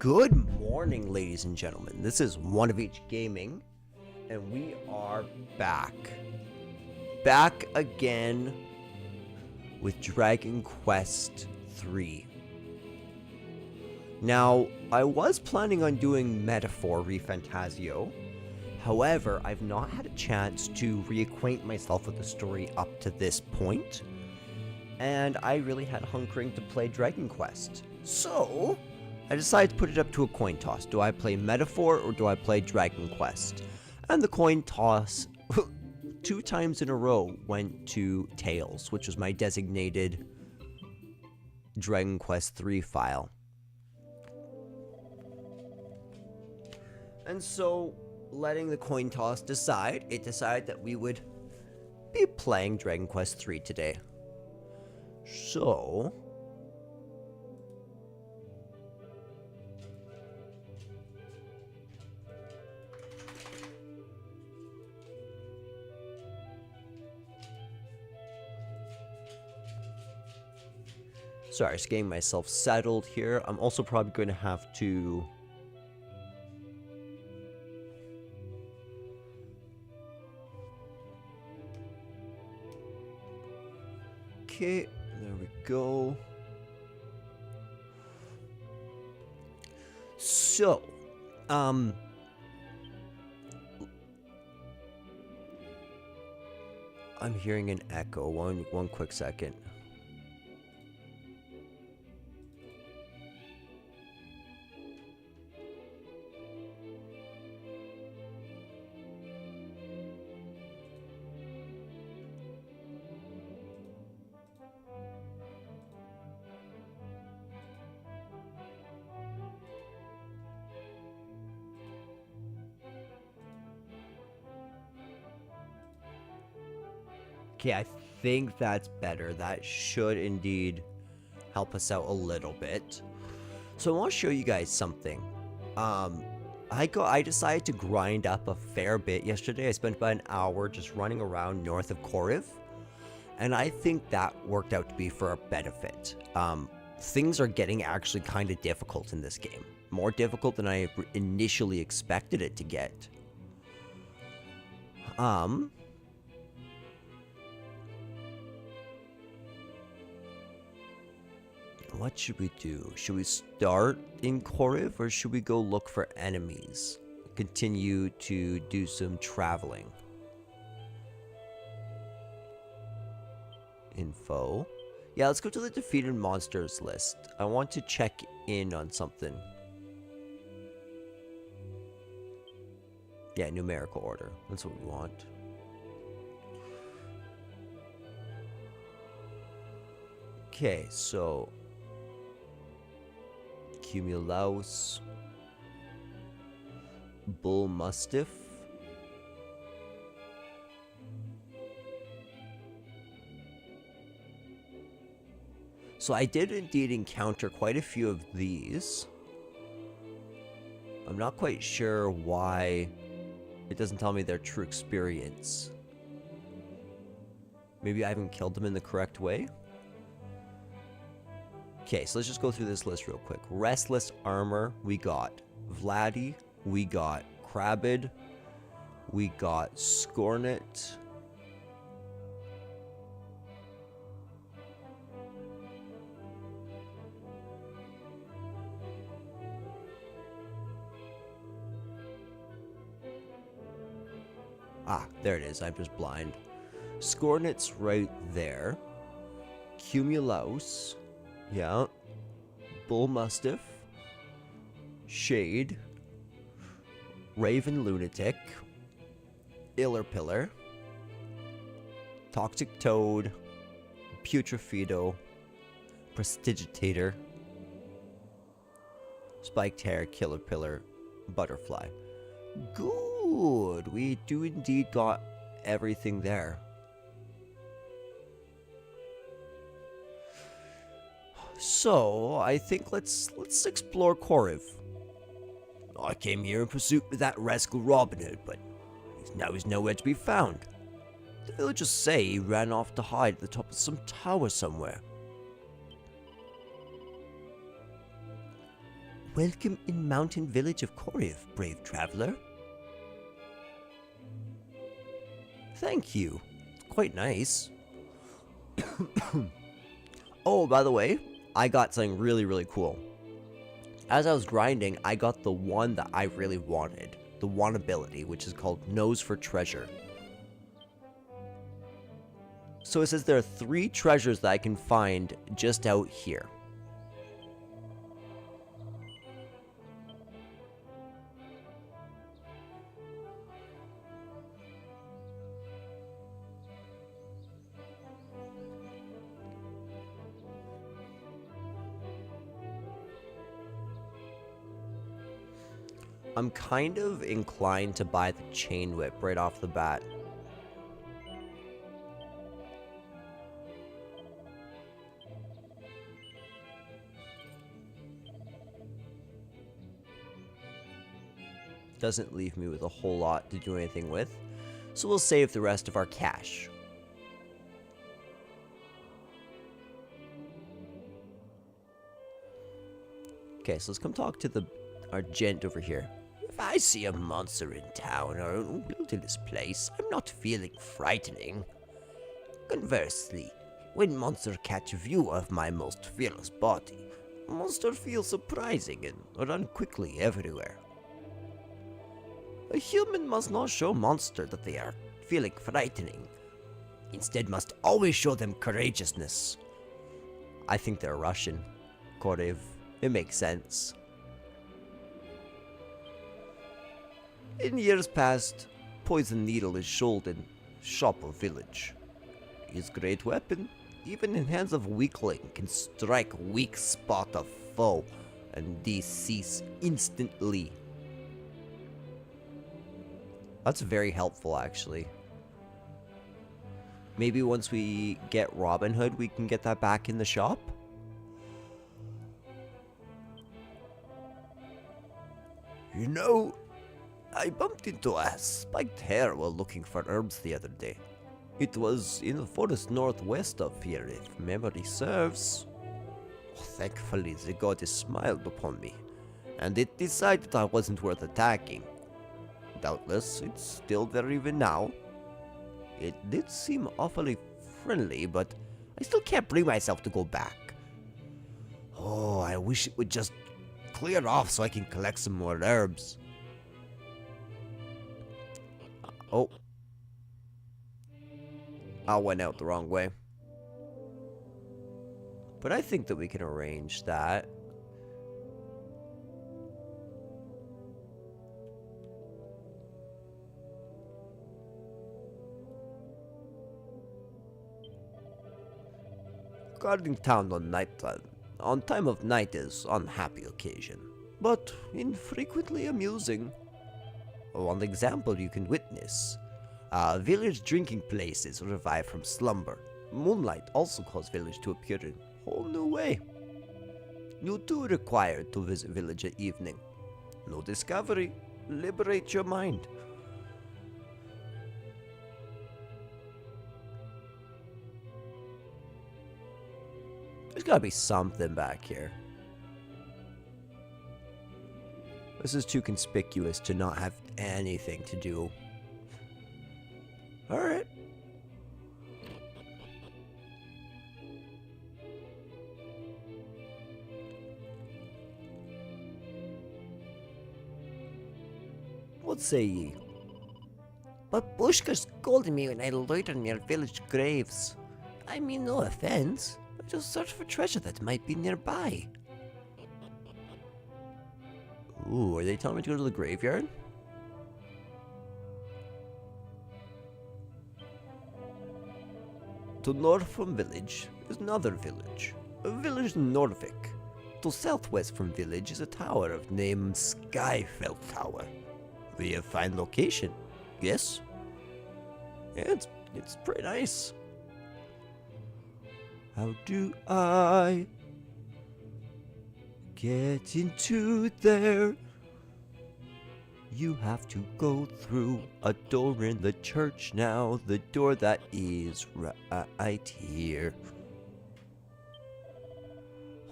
Good morning, ladies and gentlemen. This is One of Each Gaming, and we are back. Back again with Dragon Quest III. Now, I was planning on doing Metaphor ReFantasio. However, I've not had a chance to reacquaint myself with the story up to this point, and I really had a hunkering to play Dragon Quest. So, I decided to put it up to a coin toss. Do I play Metaphor or do I play Dragon Quest? And the coin toss, 2 times in a row, went to Tails, which was my designated Dragon Quest III file. And so, letting the coin toss decide, it decided that we would be playing Dragon Quest III today. So, sorry, just getting myself settled here. I'm also probably going to have to okay, there we go. So, I'm hearing an echo. One quick second. Okay, I think that's better. That should indeed help us out a little bit. So I want to show you guys something. I decided to grind up a fair bit yesterday. I spent about an hour just running around north of Koriv, and I think that worked out to be for our benefit. Things are getting actually kind of difficult in this game. More difficult than I initially expected it to get. What should we do? Should we start in Koriv or should we go look for enemies? Continue to do some traveling. Info. Yeah, let's go to the defeated monsters list. I want to check in on something. Yeah, numerical order. That's what we want. Okay, so Cumulus, Bull Mustiff, so I did indeed encounter quite a few of these. I'm not quite sure why it doesn't tell me their true experience. Maybe I haven't killed them in the correct way. Okay, so let's just go through this list real quick. Restless Armor, we got Vladdy, we got Crabid, we got Scornet, there it is, I'm just blind. Scornet's right there. Cumulus. Yeah. Bull Mustiff. Shade. Raven Lunatic. Illerpillar. Toxic Toad. Putrefido. Prestigitator. Spiked Hair. Killerpillar. Butterfly. Good. We do indeed got everything there. So, I think let's explore Koriv. I came here in pursuit of that rascal Robbin, but he's nowhere to be found. The villagers say he ran off to hide at the top of some tower somewhere. Welcome in mountain village of Koryev, brave traveler. Thank you. It's quite nice. Oh, by the way, I got something really, really cool. As I was grinding, I got the one that I really wanted. The one ability, which is called Nose for Treasure. So it says there are 3 treasures that I can find just out here. I'm kind of inclined to buy the chain whip right off the bat. Doesn't leave me with a whole lot to do anything with, so we'll save the rest of our cash. Okay, so let's come talk to our gent over here. If I see a monster in town or in this place, I'm not feeling frightening. Conversely, when monsters catch view of my most fearless body, monsters feel surprising and run quickly everywhere. A human must not show monster that they are feeling frightening. Instead must always show them courageousness. I think they're Russian. Korev. It makes sense. In years past, poison needle is sold in shop or village. His great weapon, even in hands of weakling, can strike weak spot of foe and decease instantly. That's very helpful, actually. Maybe once we get Robin Hood, we can get that back in the shop? You know, I bumped into a spiked hare while looking for herbs the other day. It was in the forest northwest of here, if memory serves. Thankfully, the goddess smiled upon me, and it decided I wasn't worth attacking. Doubtless, it's still there even now. It did seem awfully friendly, but I still can't bring myself to go back. Oh, I wish it would just clear off so I can collect some more herbs. Oh. I went out the wrong way. But I think that we can arrange that. Guarding town on time of night is unhappy occasion, but infrequently amusing. One example you can witness. Village drinking places revive from slumber. Moonlight also causes village to appear in a whole new way. You too required to visit village at evening. No discovery. Liberate your mind. There's gotta be something back here. This is too conspicuous to not have anything to do. Alright. What say ye? But Bushka scolded me when I loitered near village graves. I mean no offense. I just search for treasure that might be nearby. Ooh, are they telling me to go to the graveyard? To north from village is another village, a village Norvik. To southwest from village is a tower of name Skyfell Tower. We have fine location, yes? Yeah, it's pretty nice. How do I get into there? You have to go through a door in the church now, the door that is right here.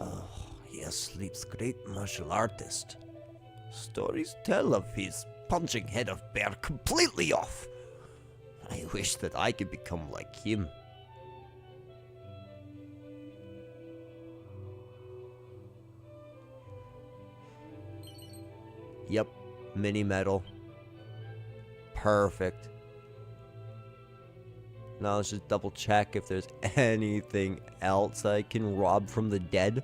Oh, He sleeps great martial artist. Stories tell of his punching head of bear completely off. I wish that I could become like him. Yep, mini medal. Perfect. Now let's just double check if there's anything else I can rob from the dead.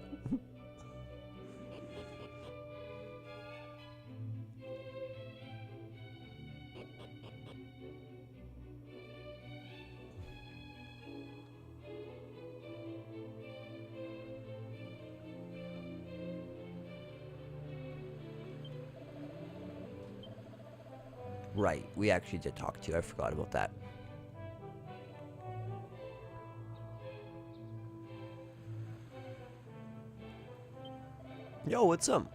Right, we actually did talk to you. I forgot about that. Yo, what's up?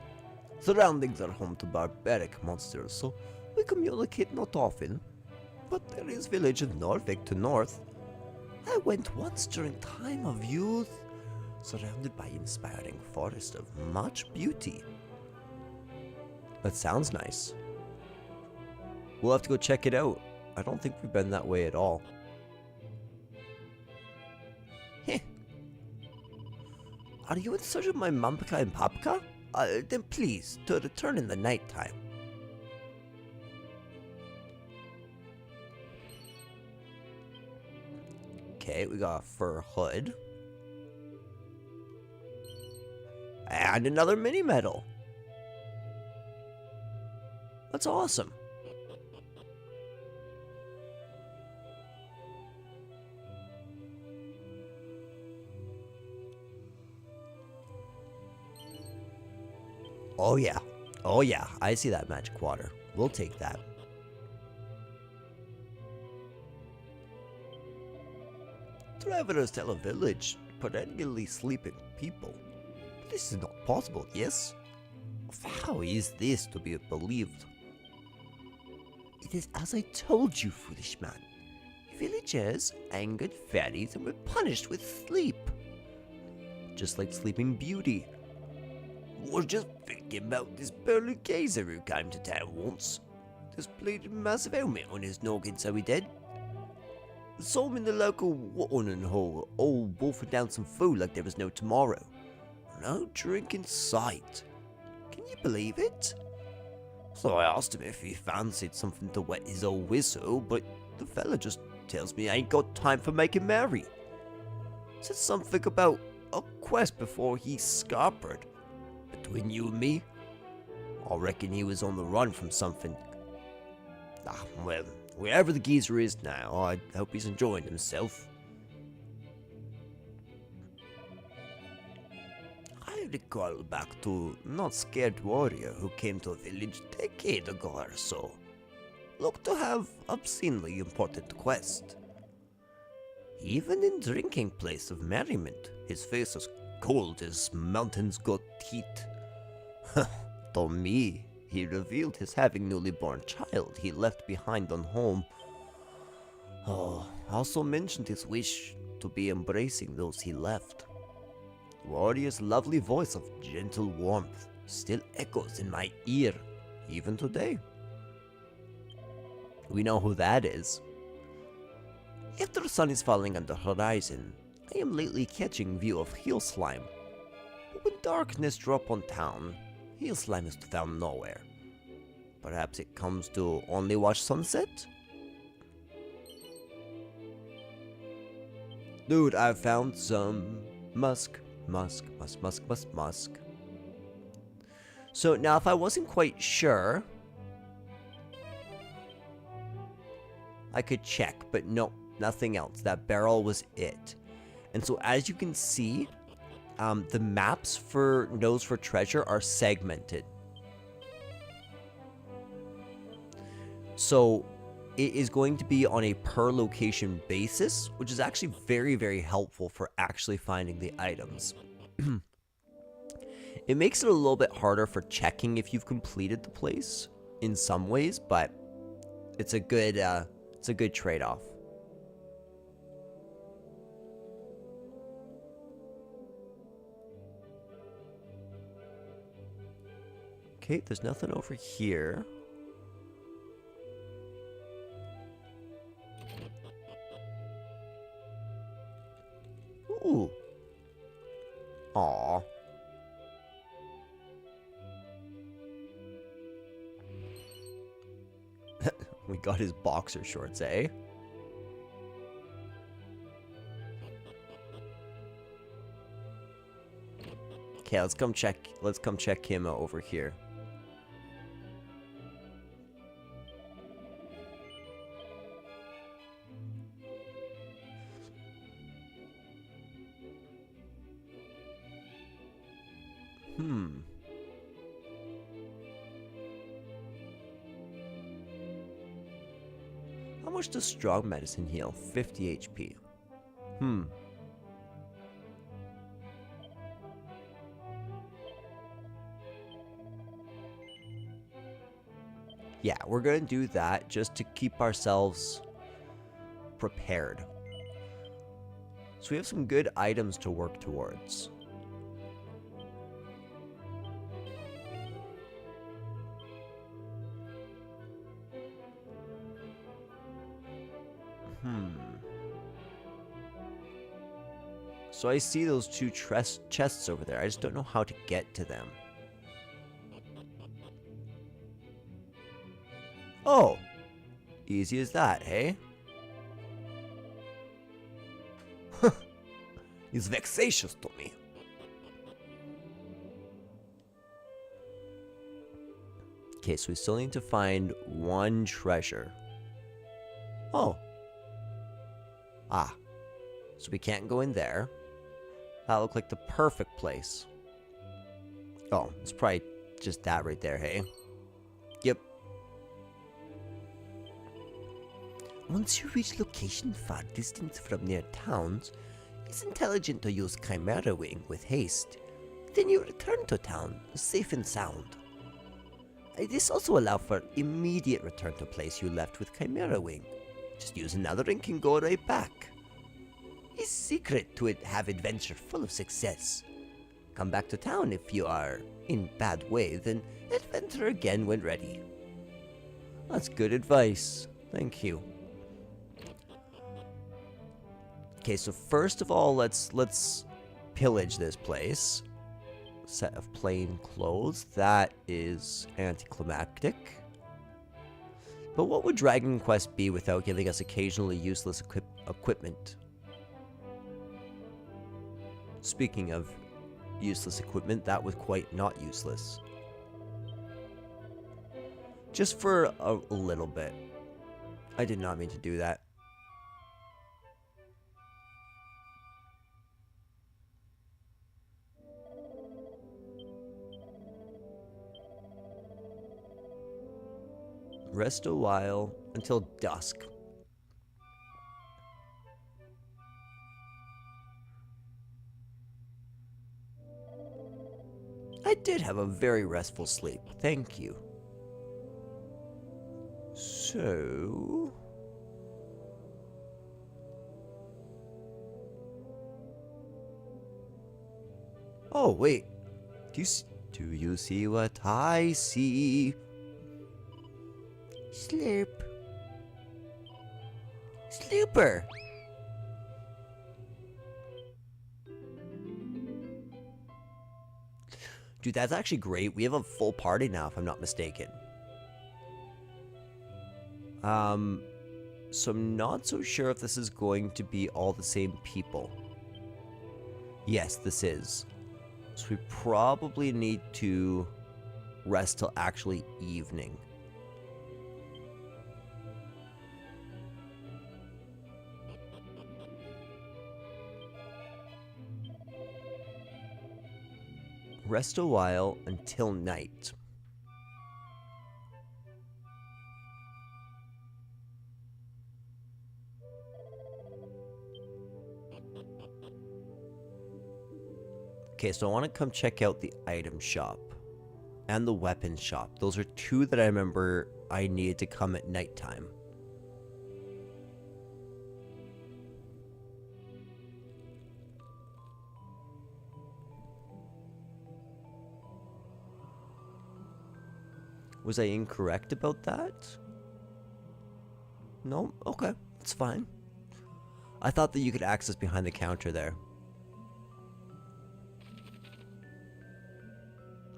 Surroundings are home to barbaric monsters, so we communicate not often. But there is village in Norvik to north. I went once during time of youth, surrounded by inspiring forest of much beauty. That sounds nice. We'll have to go check it out. I don't think we've been that way at all. Heh. Are you in search of my Mampka and Papka? Then please, to return in the nighttime. Okay, we got a fur hood. And another mini medal. That's awesome. Oh yeah. Oh yeah, I see that magic water. We'll take that. Travelers tell a village perennially sleeping people. But this is not possible, yes? How is this to be believed? It is as I told you, foolish man. Villagers angered fairies and were punished with sleep. Just like Sleeping Beauty. Was just thinking about this burly geezer who came to town once. Just played a massive helmet on his noggin, so he did. Saw him in the local watering hole, all wolfing down some food like there was no tomorrow. No drink in sight. Can you believe it? So I asked him if he fancied something to wet his old whistle, but the fella just tells me I ain't got time for making merry. Said something about a quest before he scarpered. Between you and me, I reckon he was on the run from something. Well, wherever the geezer is now, I hope he's enjoying himself. I recall back to not scared warrior who came to a village a decade ago or so. Looked to have obscenely important quest. Even in drinking place of merriment, his face as cold as mountains got teeth. To me, he revealed his having newly born child he left behind on home. Also mentioned his wish to be embracing those he left. Warrior's lovely voice of gentle warmth still echoes in my ear, even today. We know who that is. After the sun is falling on the horizon, I am lately catching view of hill slime. But when darkness drop on town, hill slime is found nowhere. Perhaps it comes to only watch sunset? Dude, I found some musk. So now if I wasn't quite sure, I could check, but no, nothing else. That barrel was it. And so as you can see, the maps for Nose for Treasure are segmented. So it is going to be on a per location basis, which is actually very, very helpful for actually finding the items. It makes it a little bit harder for checking if you've completed the place in some ways, but it's a good trade-off. Okay, there's nothing over here. Ooh. Aw. We got his boxer shorts, eh? Okay, let's come check him out over here. How much does strong medicine heal? 50 HP. Yeah, we're gonna do that just to keep ourselves prepared. So we have some good items to work towards. So I see those two chests over there. I just don't know how to get to them. Oh! Easy as that, hey? He's vexatious to me. Okay, so we still need to find one treasure. Oh. Ah. So we can't go in there. That looked like the perfect place. Oh, it's probably just that right there, hey? Yep. Once you reach location far distance from near towns, it's intelligent to use Chimera Wing with haste. Then you return to town, safe and sound. This also allows for immediate return to place you left with Chimera Wing. Just use another and can go right back. It's secret to have adventure full of success. Come back to town if you are in bad way, then adventure again when ready. That's good advice. Thank you. Okay, so first of all, let's pillage this place. Set of plain clothes. That is anticlimactic. But what would Dragon Quest be without giving us occasionally useless equipment? Speaking of useless equipment, that was quite not useless. Just for a little bit. I did not mean to do that. Rest a while until dusk. I did have a very restful sleep, thank you. So... Oh, wait. Do you see what I see? Slurp. Slooper. Dude, that's actually great. We have a full party now, if I'm not mistaken. So I'm not so sure if this is going to be all the same people. Yes, this is. So we probably need to rest till actually evening. Rest a while until night. Okay, so I want to come check out the item shop and the weapon shop. Those are two that I remember I needed to come at nighttime. Was I incorrect about that? No? Okay, it's fine. I thought that you could access behind the counter there.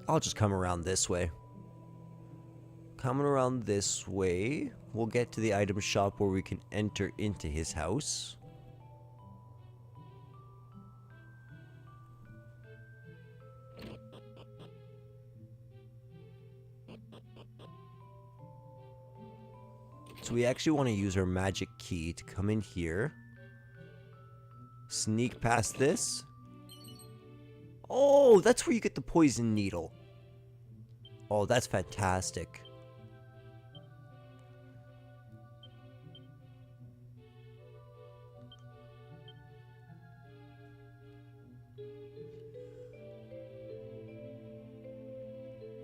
I'll just come around this way. Coming around this way, we'll get to the item shop where we can enter into his house. So we actually want to use our magic key to come in here. Sneak past this. Oh, that's where you get the poison needle. Oh, that's fantastic.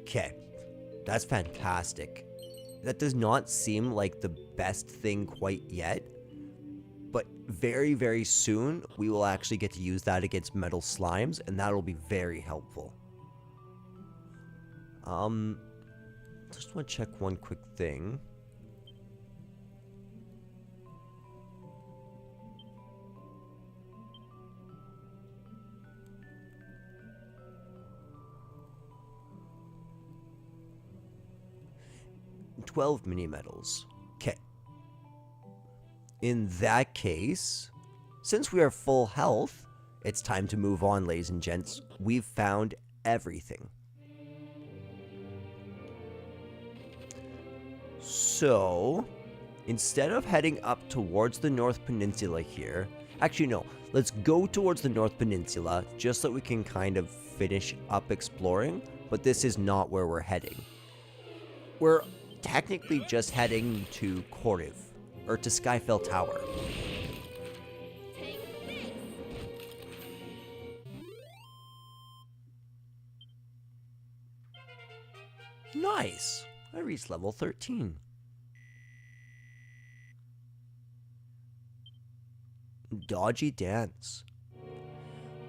Okay, that's fantastic. That does not seem like the best thing quite yet, but very, very soon we will actually get to use that against metal slimes, and that'll be very helpful. Just want to check one quick thing. $12 mini medals. Okay. In that case, since we are full health, it's time to move on, ladies and gents. We've found everything. So, instead of heading up towards the North Peninsula here, actually no, let's go towards the North Peninsula just so we can kind of finish up exploring, but this is not where we're heading. We're technically just heading to Koriv, or to Skyfell Tower. Nice! I reached level 13. Dodgy dance.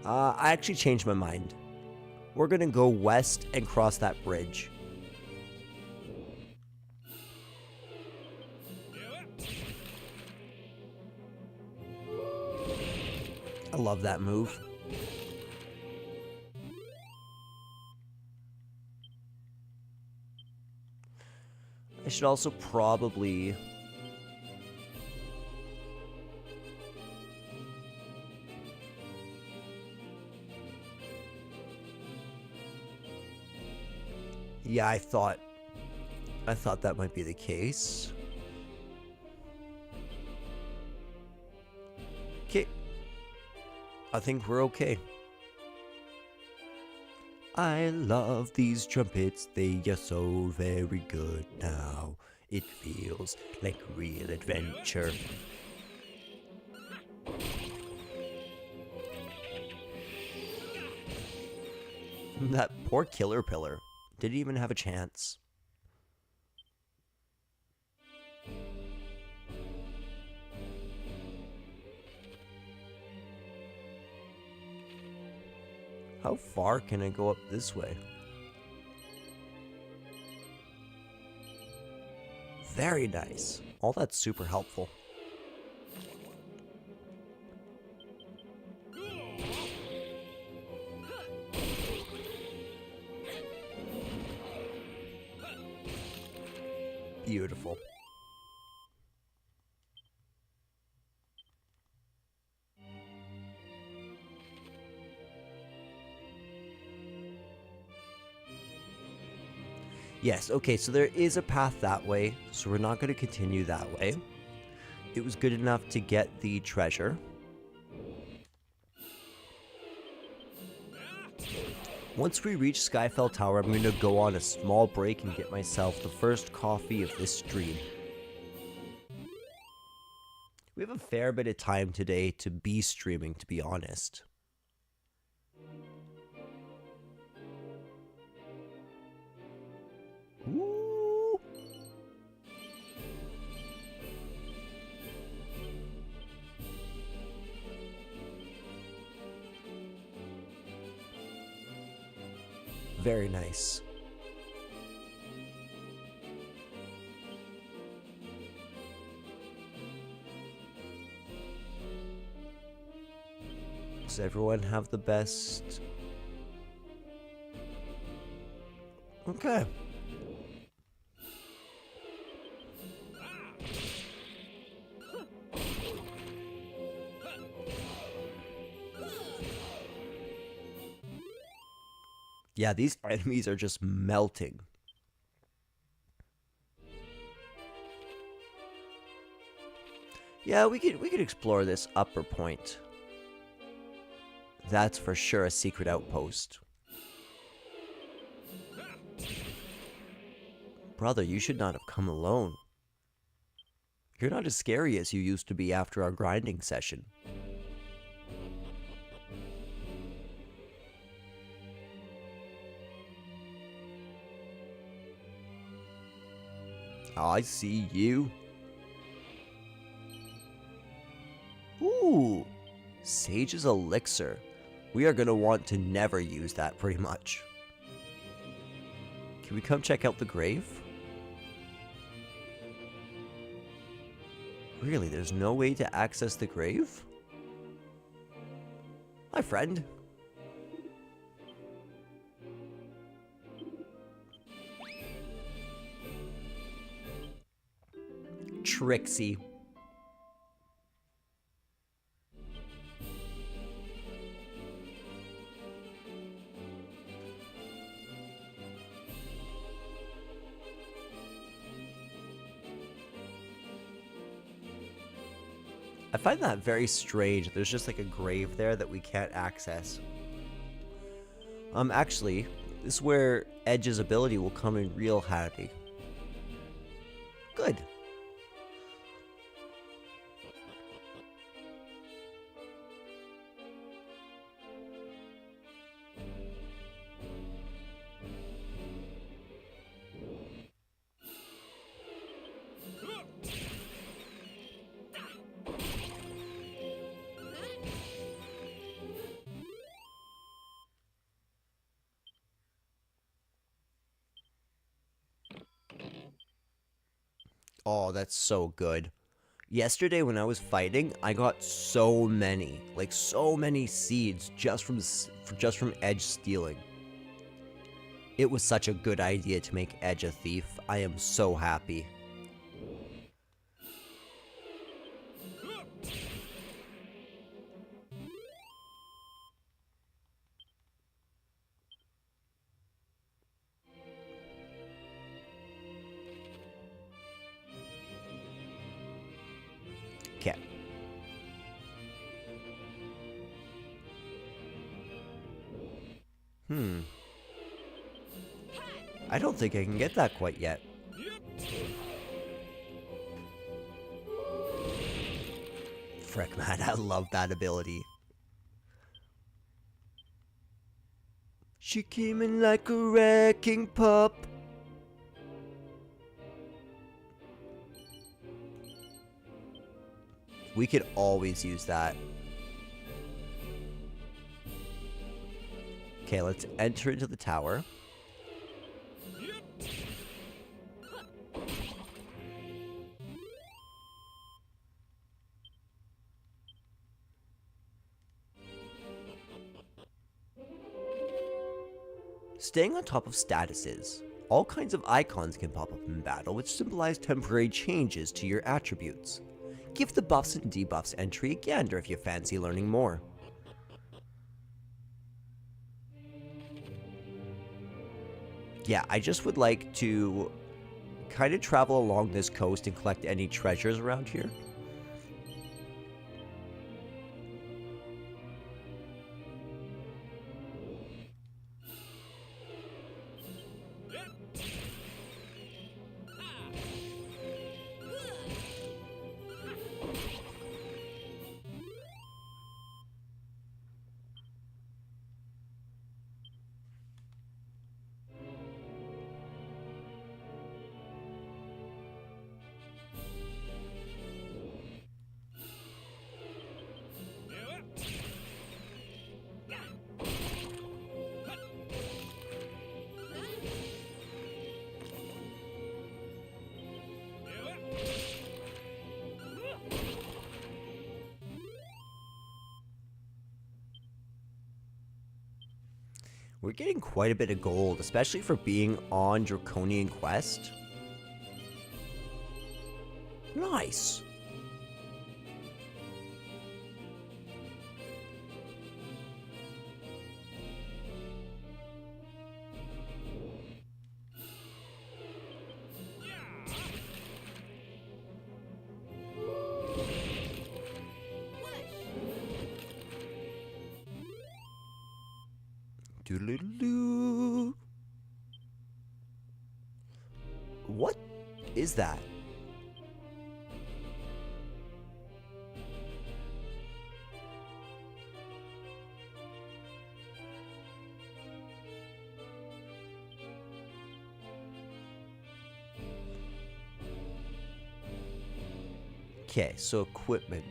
I actually changed my mind. We're gonna go west and cross that bridge. I love that move. I should also probably... Yeah, I thought that might be the case. Okay. I think we're okay. I love these trumpets, they are so very good now. It feels like real adventure. That poor killer pillar didn't even have a chance. How far can I go up this way? Very nice. All that's super helpful. Beautiful. Yes, okay, so there is a path that way, so we're not going to continue that way. It was good enough to get the treasure. Once we reach Skyfell Tower, I'm going to go on a small break and get myself the first coffee of this stream. We have a fair bit of time today to be streaming, to be honest. Ooh. Very nice. Does everyone have the best? Okay. Yeah, these enemies are just melting. Yeah, we could explore this upper point. That's for sure a secret outpost. Brother, you should not have come alone. You're not as scary as you used to be after our grinding session. I see you. Ooh, Sage's Elixir. We are going to want to never use that pretty much. Can we come check out the grave? Really, there's no way to access the grave? My friend. Trixie. I find that very strange. There's just like a grave there that we can't access. Actually, this is where Edge's ability will come in real handy. Good. Oh, that's so good. Yesterday when I was fighting, I got so many, like so many seeds just from Edge stealing. It was such a good idea to make Edge a thief. I am so happy. Okay. I don't think I can get that quite yet. Frick, man, I love that ability. She came in like a wrecking pup. We could always use that. Okay, let's enter into the tower. Staying on top of statuses. All kinds of icons can pop up in battle, which symbolize temporary changes to your attributes. Give the buffs and debuffs entry a gander if you fancy learning more. Yeah, I just would like to kind of travel along this coast and collect any treasures around here. We're getting quite a bit of gold, especially for being on Draconian Quest. Nice. Doodle-doo. What is that? Okay, so equipment.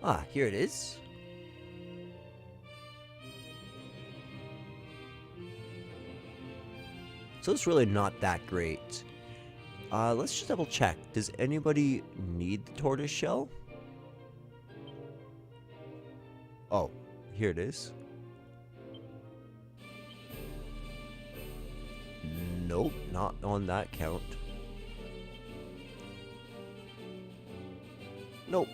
Ah, here it is. So it's really not that great. Let's just double check. Does anybody need the tortoise shell? Oh, here it is. Nope, not on that count. Nope.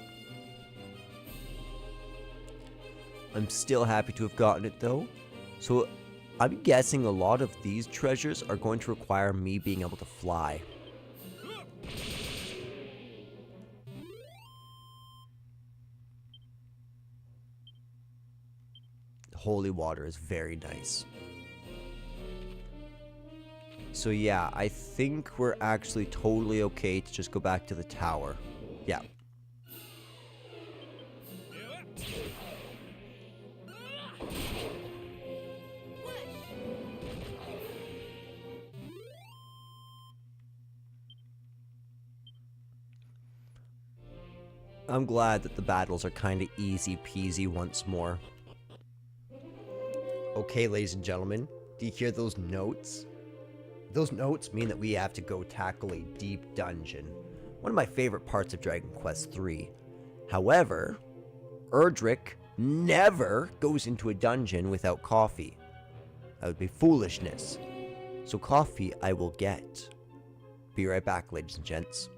I'm still happy to have gotten it though. So I'm guessing a lot of these treasures are going to require me being able to fly. Holy water is very nice. So yeah, I think we're actually totally okay to just go back to the tower. Yeah. I'm glad that the battles are kind of easy peasy once more. Okay, ladies and gentlemen, do you hear those notes? Those notes mean that we have to go tackle a deep dungeon. One of my favorite parts of Dragon Quest III. However, Erdrick never goes into a dungeon without coffee. That would be foolishness. So coffee I will get. Be right back, ladies and gents.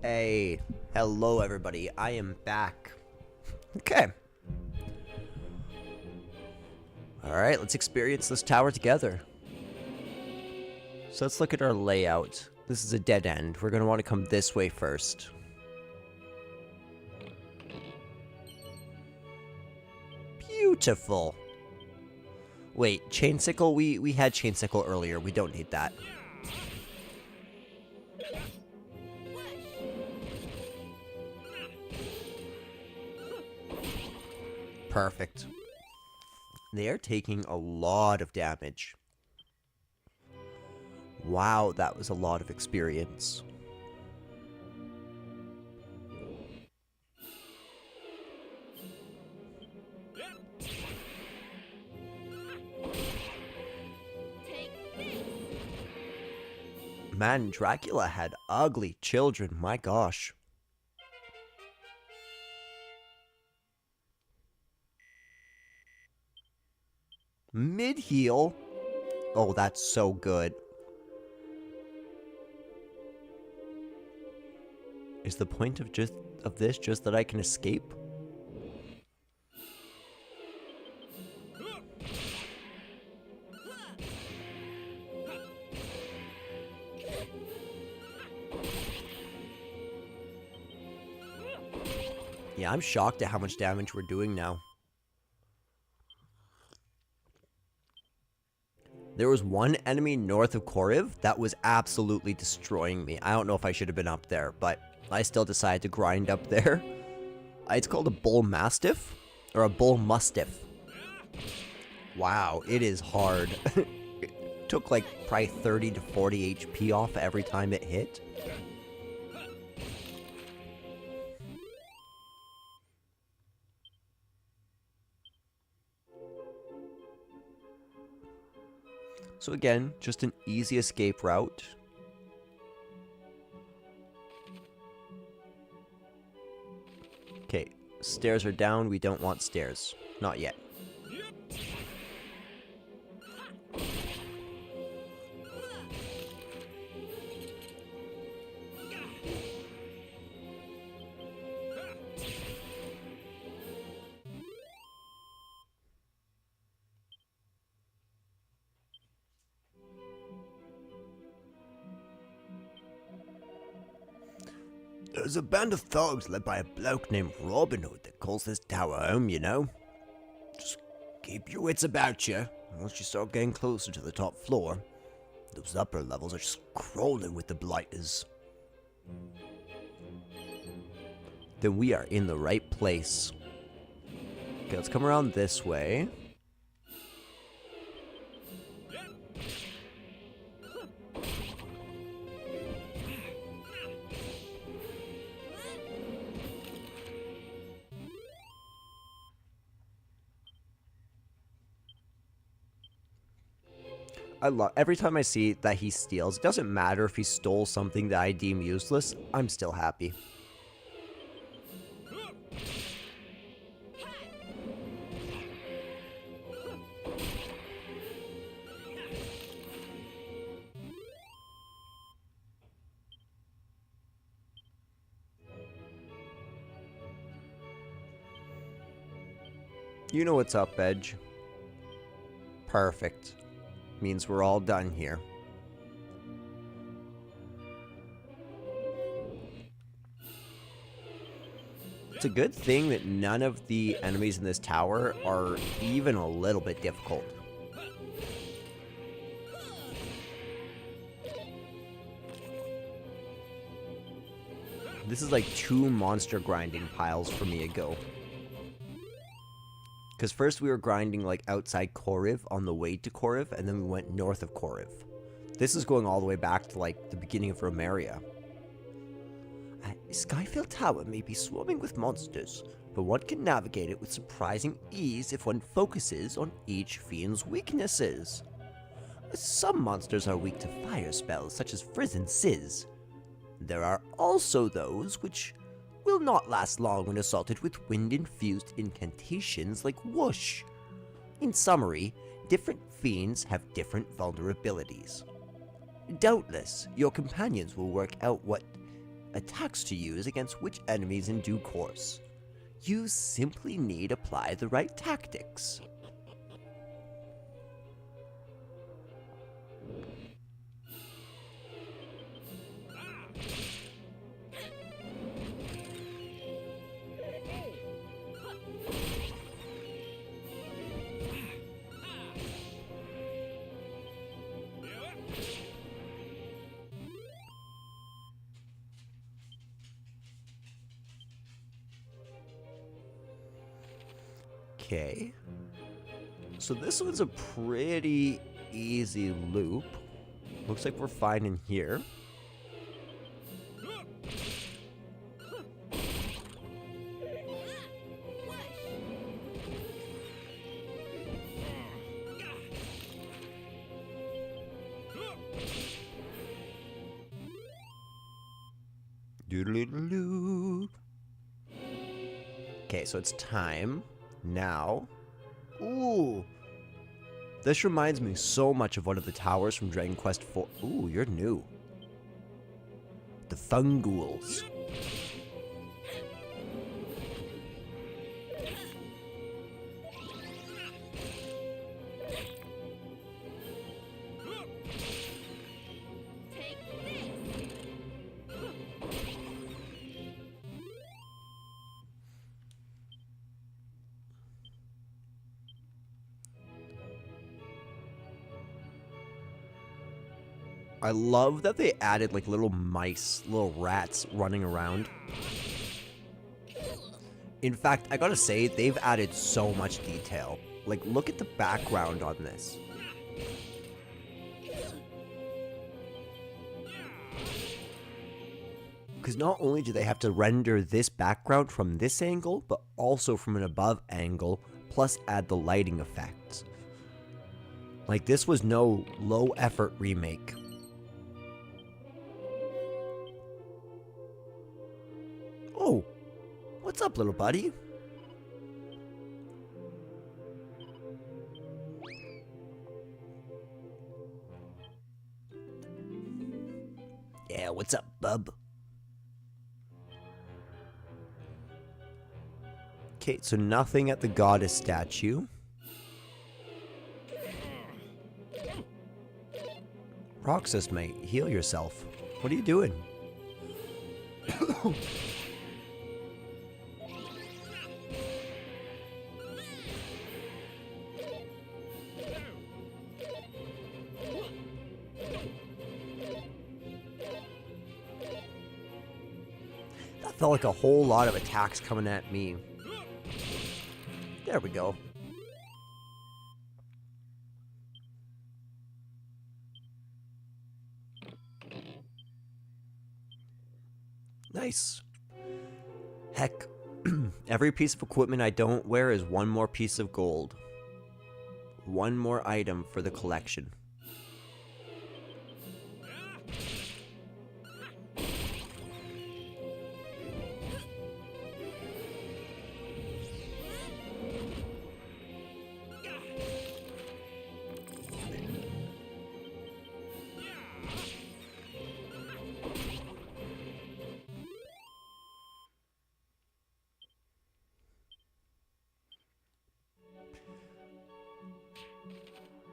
Hey, hello everybody, I am back. Okay. Alright, let's experience this tower together. So let's look at our layout. This is a dead end. We're going to want to come this way first. Beautiful. Wait, chain sickle? We had chain sickle earlier. We don't need that. Perfect. They are taking a lot of damage. Wow, that was a lot of experience. Man, Dracula had ugly children, my gosh. Mid-heal? Oh, that's so good. Is the point of this just that I can escape? Yeah, I'm shocked at how much damage we're doing now. There was one enemy north of Koriv that was absolutely destroying me. I don't know if I should have been up there, but I still decided to grind up there. It's called a bull mastiff, or a bull mustiff. Wow, it is hard. It took like probably 30 to 40 HP off every time it hit. So again, just an easy escape route. Okay, stairs are down. We don't want stairs. Not yet. There's a band of thugs led by a bloke named Robbin that calls this tower home, you know? Just keep your wits about you. Once you start getting closer to the top floor, those upper levels are just crawling with the blighters. Then we are in the right place. Okay, let's come around this way. Every time I see that he steals, it doesn't matter if he stole something that I deem useless, I'm still happy. You know what's up, Edge. Perfect. Means we're all done here. It's a good thing that none of the enemies in this tower are even a little bit difficult. This is like 2 monster grinding piles for me to go. Because first we were grinding like outside Koriv on the way to Koriv, and then we went north of Koriv. This is going all the way back to like the beginning of Romaria. Skyfield Tower may be swarming with monsters, but one can navigate it with surprising ease if one focuses on each fiend's weaknesses. Some monsters are weak to fire spells such as Frizz and Sizz. There are also those which will not last long when assaulted with wind-infused incantations like Whoosh. In summary, different fiends have different vulnerabilities. Doubtless, your companions will work out what attacks to use against which enemies in due course. You simply need to apply the right tactics. Okay, so this one's a pretty easy loop. Looks like we're fine in here. Doodle-doodle-doo. Okay, so it's time now. Ooh. This reminds me so much of one of the towers from Dragon Quest IV. Ooh, you're new. The Fungools. I love that they added like little mice, little rats running around. In fact, I gotta say, they've added so much detail. Like, look at the background on this. Because not only do they have to render this background from this angle, but also from an above angle, plus add the lighting effects. Like, this was no low effort remake. Oh, what's up, little buddy? Yeah, what's up, bub? Okay, so nothing at the goddess statue. Roxas, mate, heal yourself. What are you doing? That felt like a whole lot of attacks coming at me. There we go. Nice. Heck, every piece of equipment I don't wear is one more piece of gold. One more item for the collection.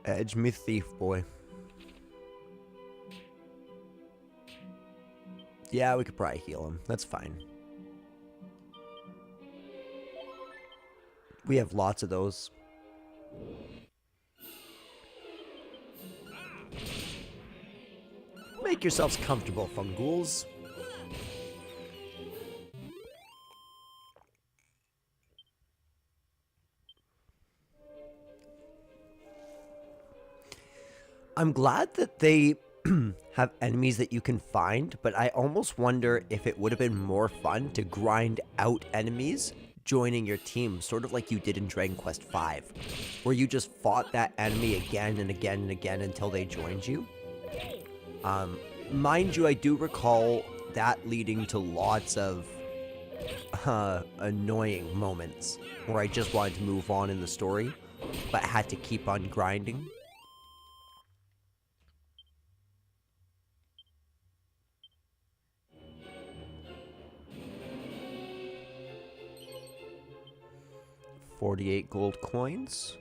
Edge me thief, boy. Yeah, we could probably heal him. That's fine. We have lots of those. Make yourselves comfortable, Fungools. I'm glad that they have enemies that you can find, but I almost wonder if it would have been more fun to grind out enemies joining your team, sort of like you did in Dragon Quest V, where you just fought that enemy again and again and again until they joined you. Mind you, I do recall that leading to lots of annoying moments where I just wanted to move on in the story, but had to keep on grinding. 48 gold coins.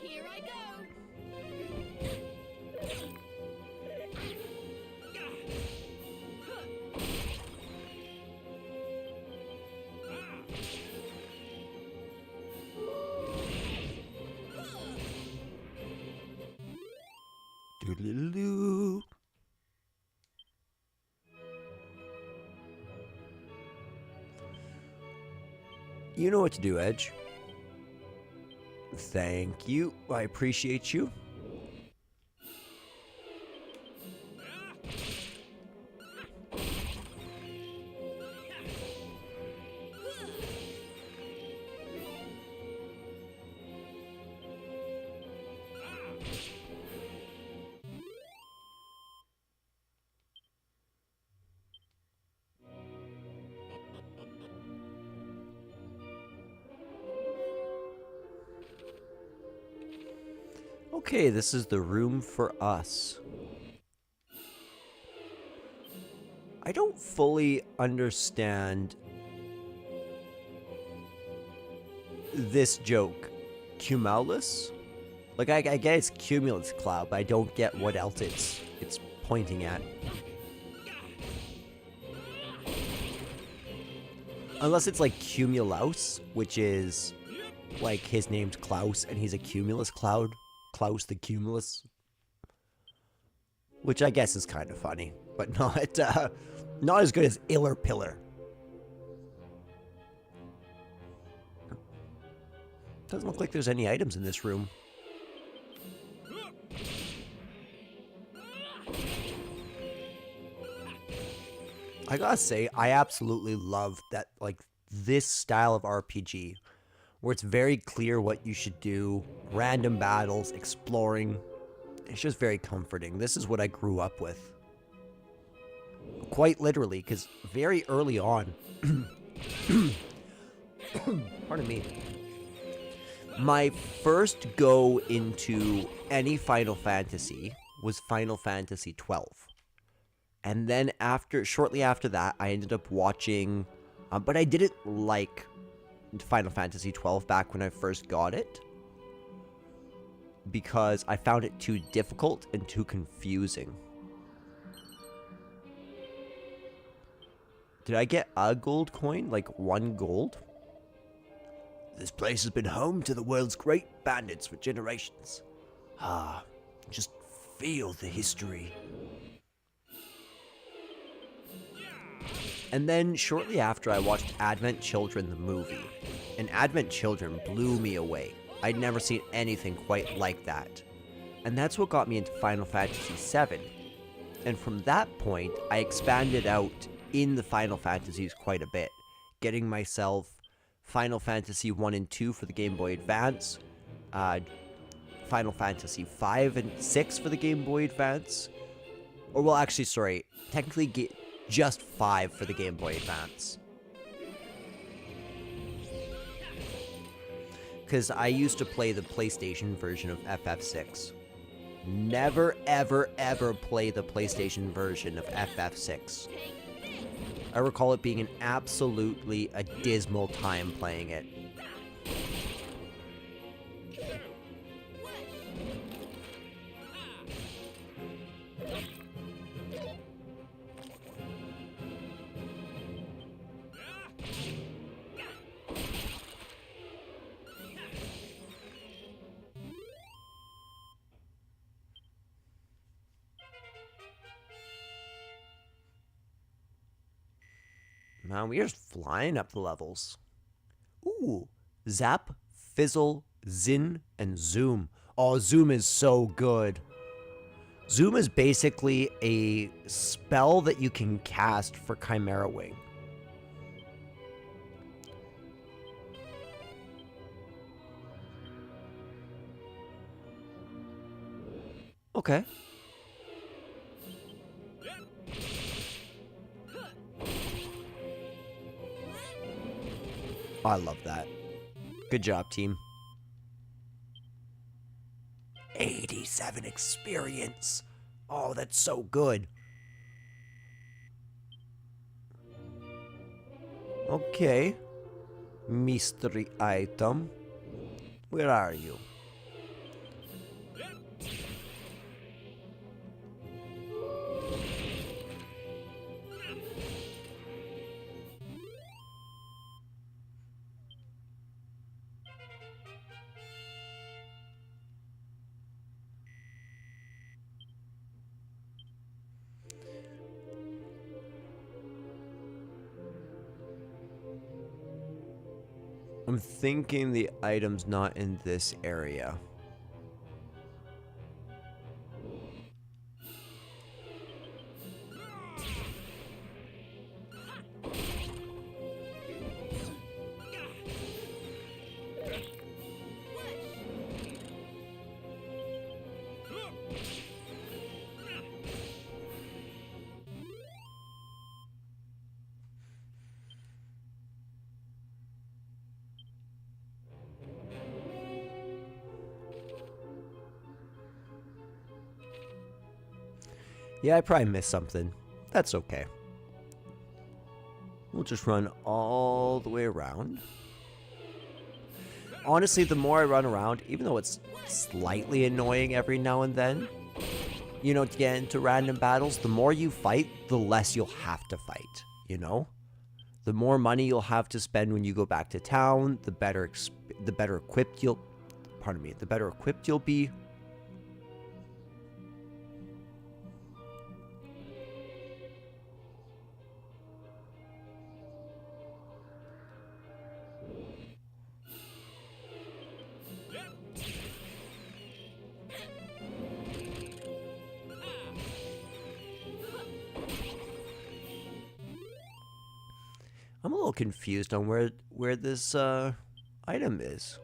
Here I go. Doodle-doo. You know what to do, Edge. Thank you. I appreciate you. Okay, this is the room for us. I don't fully understand this joke. Cumulus? Like, I get it's Cumulus Cloud, but I don't get what else it's pointing at. Unless it's like Cumulus, which is like his name's Klaus and he's a Cumulus Cloud. Klaus the Cumulus. Which I guess is kind of funny, but not as good as Iller Pillar. Doesn't look like there's any items in this room. I gotta say, I absolutely love that, like, this style of RPG, where it's very clear what you should do, random battles, exploring. It's just very comforting. This is what I grew up with. Quite literally, because very early on, pardon me, my first go into any Final Fantasy was Final Fantasy 12. And then shortly after that, I ended up watching, but I didn't like Final Fantasy 12 back when I first got it, because I found it too difficult and too confusing. Did I get a gold coin? Like 1 gold? This place has been home to the world's great bandits for generations. Ah, just feel the history. And then shortly after, I watched Advent Children the movie. And Advent Children blew me away. I'd never seen anything quite like that. And that's what got me into Final Fantasy VII. And from that point, I expanded out in the Final Fantasies quite a bit, getting myself Final Fantasy 1 and 2 for the Game Boy Advance, Final Fantasy 5 and 6 for the Game Boy Advance, or well, actually, sorry, technically just 5 for the Game Boy Advance. Because I used to play the PlayStation version of FF6. Never, ever, ever play the PlayStation version of FF6. I recall it being an absolutely dismal time playing it. Man, we are just flying up the levels. Ooh, Zap, Fizzle, Zin, and Zoom. Oh, Zoom is so good. Zoom is basically a spell that you can cast for Chimera Wing. Okay. I love that. Good job, team. 87 experience. Oh, that's so good. Okay. Mystery item. Where are you? I'm thinking the item's not in this area. Yeah, I probably missed something. That's okay. We'll just run all the way around. Honestly, the more I run around, even though it's slightly annoying every now and then, you know, to get into random battles, the more you fight, the less you'll have to fight, you know? The more money you'll have to spend when you go back to town, the better equipped you'll, the better equipped you'll be. I'm a little confused on where this item is.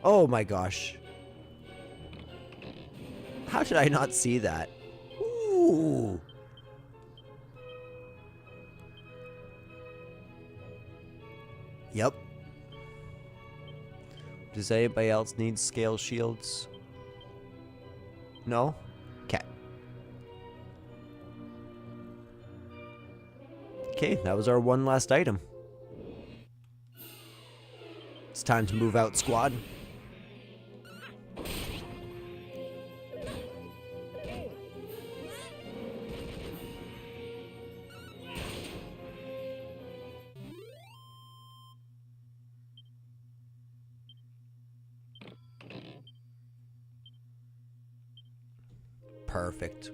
Oh my gosh. How did I not see that? Ooh. Yep. Does anybody else need scale shields? No? Okay. Okay, that was our one last item. It's time to move out, squad. Perfect.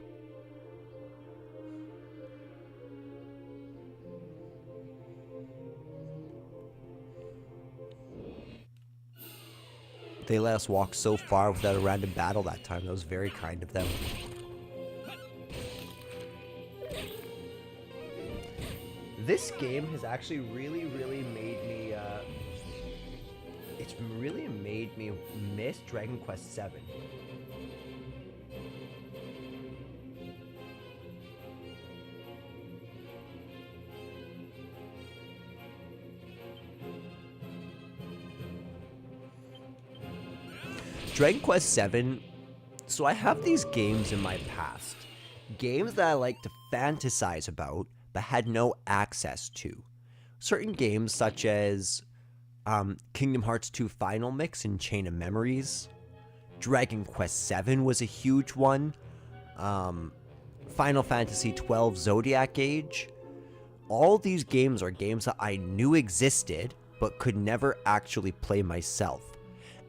They let us walk so far without a random battle that time. That was very kind of them. This game has actually really made me, it's really made me miss Dragon Quest VII. Dragon Quest VII, so I have these games in my past. Games that I like to fantasize about, but had no access to. Certain games such as Kingdom Hearts 2 Final Mix and Chain of Memories. Dragon Quest VII was a huge one. Final Fantasy 12 Zodiac Age. All these games are games that I knew existed, but could never actually play myself.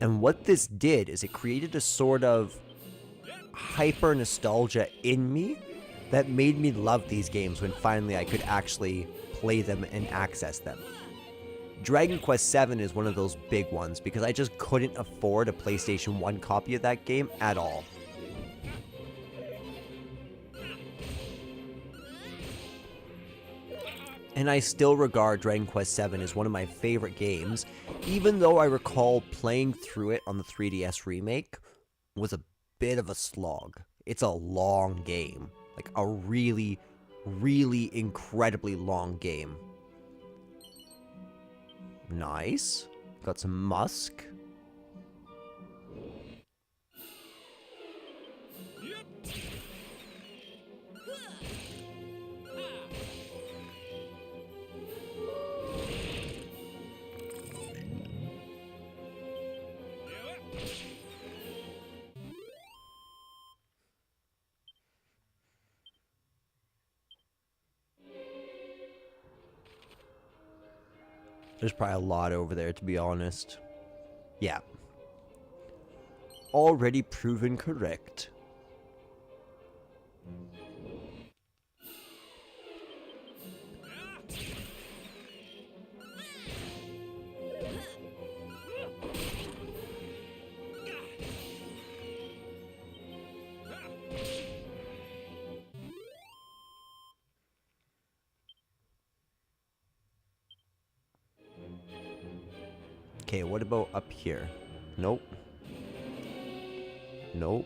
And what this did is it created a sort of hyper nostalgia in me that made me love these games when finally I could actually play them and access them. Dragon Quest VII is one of those big ones because I just couldn't afford a PlayStation 1 copy of that game at all. And I still regard Dragon Quest VII as one of my favorite games, even though I recall playing through it on the 3DS remake was a bit of a slog. It's a long game. Like a really incredibly long game. Nice. Got some musk. There's probably a lot over there, to be honest. Yeah. Already proven correct. Okay, what about up here? Nope. Nope.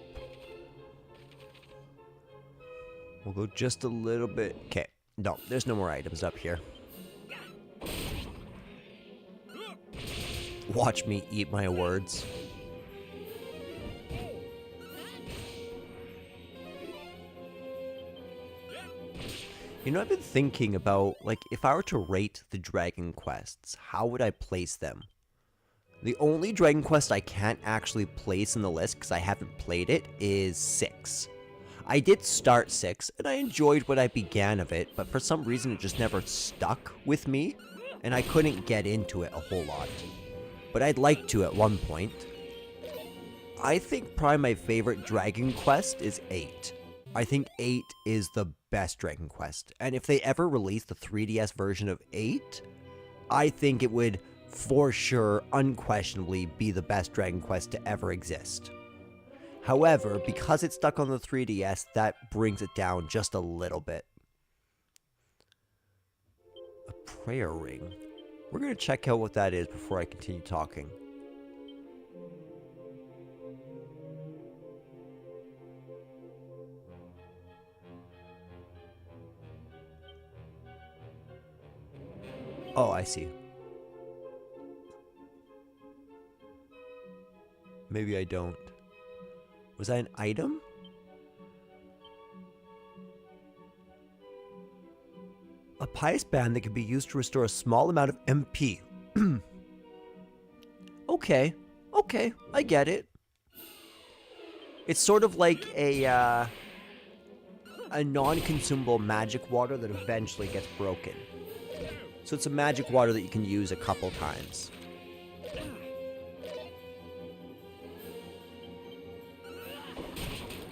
We'll go just a little bit. Okay. No, there's no more items up here. Watch me eat my words. You know, I've been thinking about, like, if I were to rate the Dragon Quests, how would I place them? The only Dragon Quest I can't actually place in the list because I haven't played it is 6. I did start 6, and I enjoyed what I began of it, but for some reason it just never stuck with me, and I couldn't get into it a whole lot. But I'd like to at one point. I think probably my favorite Dragon Quest is 8. I think 8 is the best Dragon Quest, and if they ever release the 3DS version of 8, I think it would for sure, unquestionably, be the best Dragon Quest to ever exist. However, because it's stuck on the 3DS, that brings it down just a little bit. A prayer ring. We're going to check out what that is before I continue talking. Oh, I see. Maybe I don't. Was that an item? A pious band that can be used to restore a small amount of MP. Okay, I get it. It's sort of like a non-consumable magic water that eventually gets broken. So it's a magic water that you can use a couple times.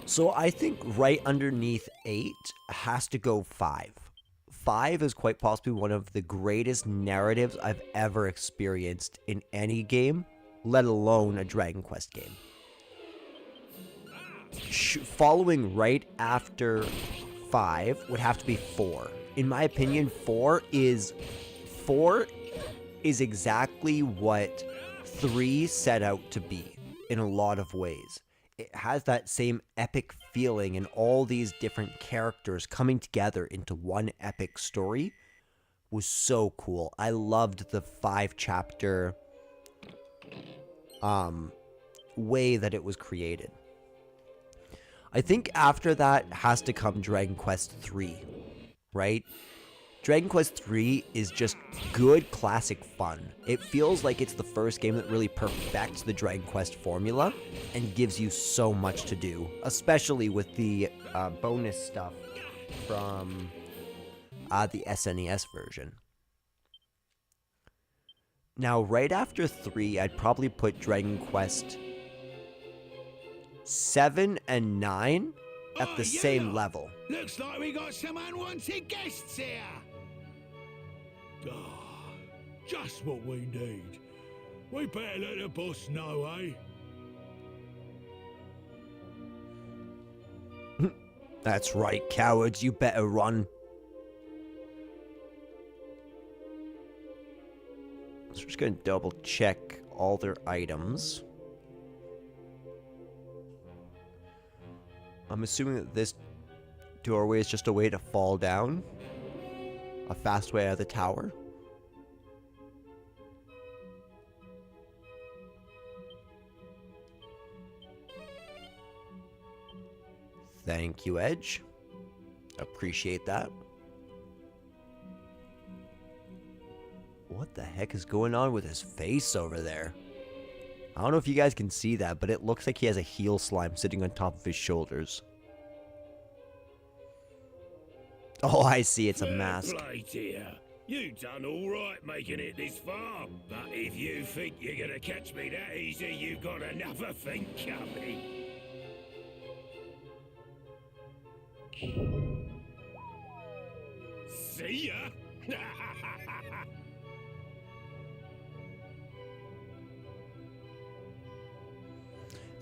So I think right underneath 8 has to go 5. 5 is quite possibly one of the greatest narratives I've ever experienced in any game, let alone a Dragon Quest game. Following right after 5 would have to be 4. In my opinion, 4 is exactly what 3 set out to be in a lot of ways. It has that same epic feeling and all these different characters coming together into one epic story was so cool. I loved the 5-chapter way that it was created. I think after that has to come Dragon Quest 3, right? Dragon Quest 3 is just good classic fun. It feels like it's the first game that really perfects the Dragon Quest formula and gives you so much to do, especially with the bonus stuff from the SNES version. Now, right after 3, I'd probably put Dragon Quest 7 and 9 at the same level. Looks like we got some unwanted guests here. Oh, just what we need. We better let the boss know, eh? That's right, cowards. You better run. So we're just going to double check all their items. I'm assuming that this doorway is just a way to fall down. A fast way out of the tower. Thank you, Edge. Appreciate that. What the heck is going on with his face over there? I don't know if you guys can see that, but it looks like he has a heel slime sitting on top of his shoulders. Oh, I see. It's a mask. You done all right making it this far, but if you think you're gonna catch me that easy, you've got another thing coming. See ya?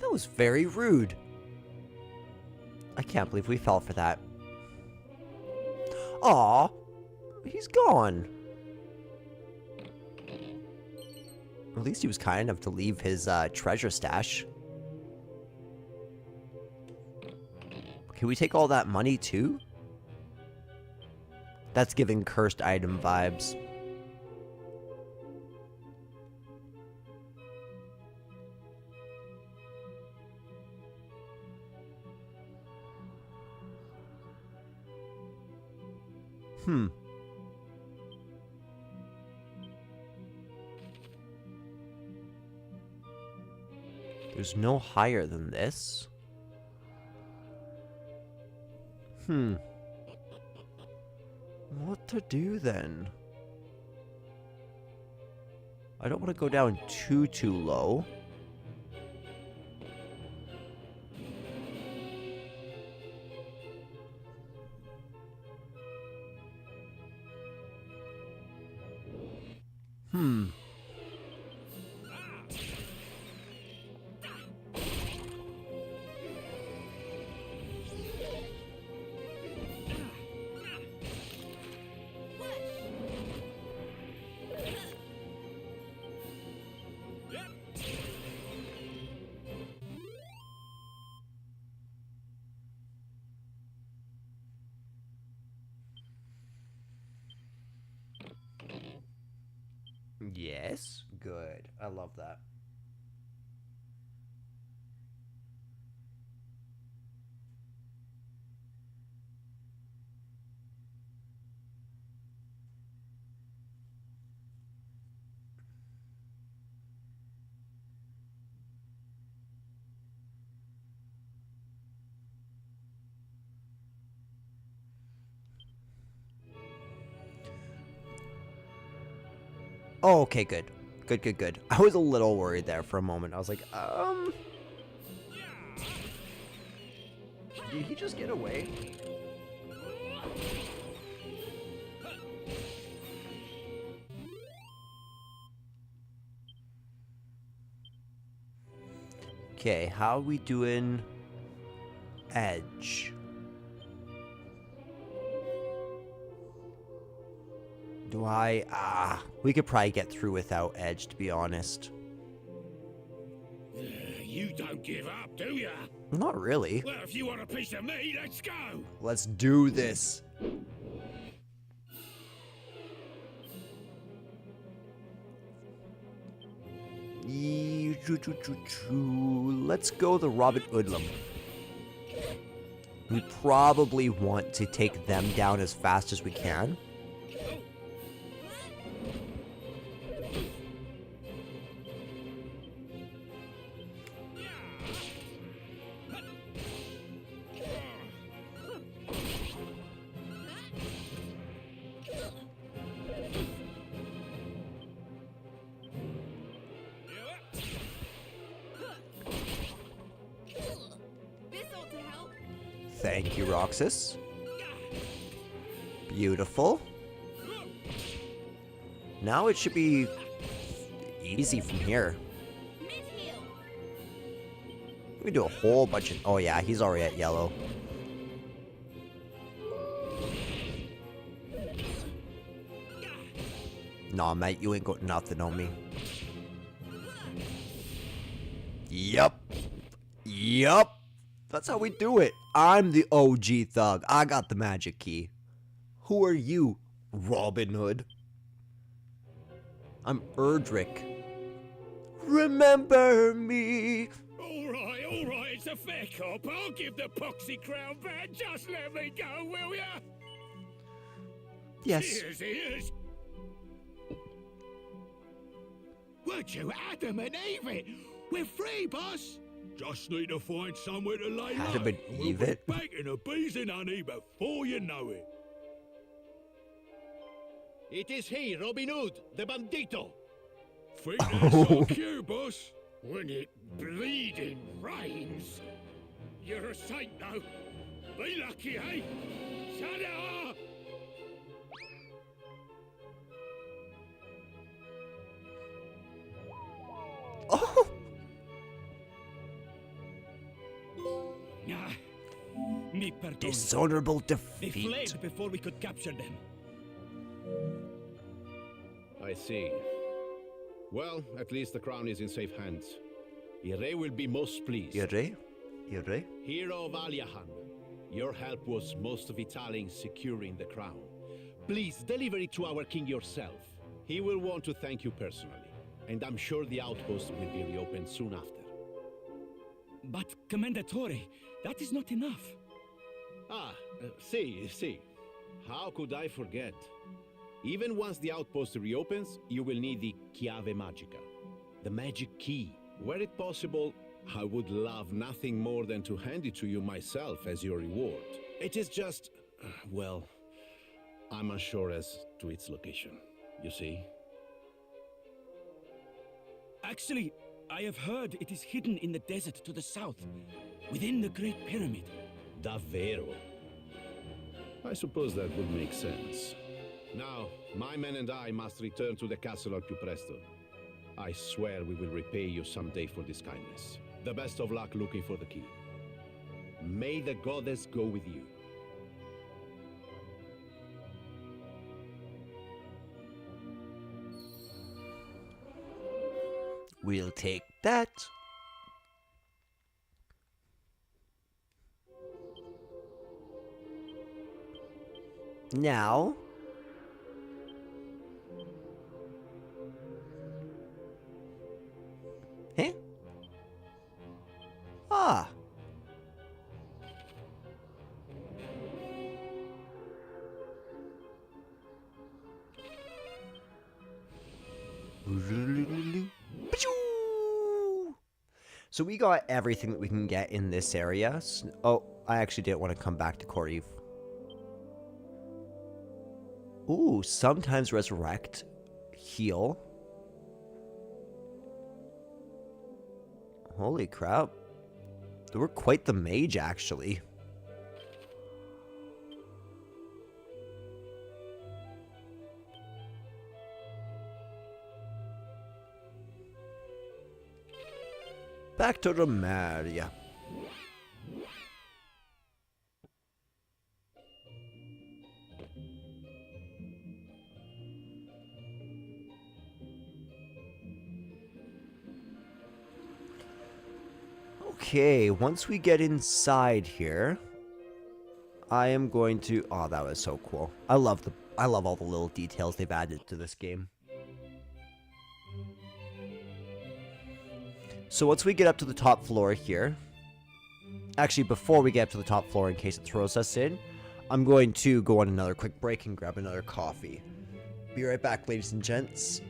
That was very rude. I can't believe we fell for that. Aw, he's gone. At least he was kind enough to leave his treasure stash. Can we take all that money too? That's giving cursed item vibes. There's no higher than this. What to do then? I don't want to go down too low. Yes, good. I love that. Oh, okay, good. Good. I was a little worried there for a moment. I was like, did he just get away? Okay, how are we doing edge? We could probably get through without edge, to be honest. You don't give up, do ya? Not really. Well, if you want a piece of me, let's go. Let's do this. Let's go the Robbin Hoodlum. We probably want to take them down as fast as we can. Thank you, Roxas. Beautiful. Now it should be easy from here. We do a whole bunch of... Oh yeah, he's already at yellow. Nah, mate, you ain't got nothing on me. Yup. That's how we do it. I'm the OG thug. I got the magic key. Who are you, Robin Hood? I'm Erdrick. Remember me. All right, it's a fair cop. I'll give the poxy crown back. Just let me go, will ya? Yes. Cheers. Would you Adam and Eve it? We're free, boss. Just need to find somewhere to lay low. Adam and Eve We'll it? be back in a bees and honey before you know it. It is he, Robin Hood, the bandito. Think that's so cute, boss? When it bleeding rains. You're a saint, though. Be lucky, eh? Ta-da! Oh! Ah, me pardon. Dishonorable They defeat. fled before we could capture them. I see. Well, at least the crown is in safe hands. Ire will be most pleased. Ire? Ire? Hero of Aliahan, your help was most vital in securing the crown. Please deliver it to our king yourself. He will want to thank you personally, and I'm sure the outpost will be reopened soon after. But, Commendatore, that is not enough. See. How could I forget? Even once the outpost reopens, you will need the Chiave Magica, the magic key. Were it possible, I would love nothing more than to hand it to you myself as your reward. It is just, well, I'm unsure as to its location, you see? Actually, I have heard it is hidden in the desert to the south, within the Great Pyramid. Davvero? I suppose that would make sense. Now, my men and I must return to the castle al più presto. I swear we will repay you someday for this kindness. The best of luck looking for the key. May the goddess go with you. We'll take that. Now, eh? Ah. So we got everything that we can get in this area. Oh, I actually didn't want to come back to Coreve. Ooh, sometimes resurrect, heal. Holy crap. They were quite the mage, actually. Back to Romaria. Okay, once we get inside here, I am going to... Oh, that was so cool. I love all the little details they've added to this game. So once we get up to the top floor here, actually before we get up to the top floor in case it throws us in, I'm going to go on another quick break and grab another coffee. Be right back, ladies and gents.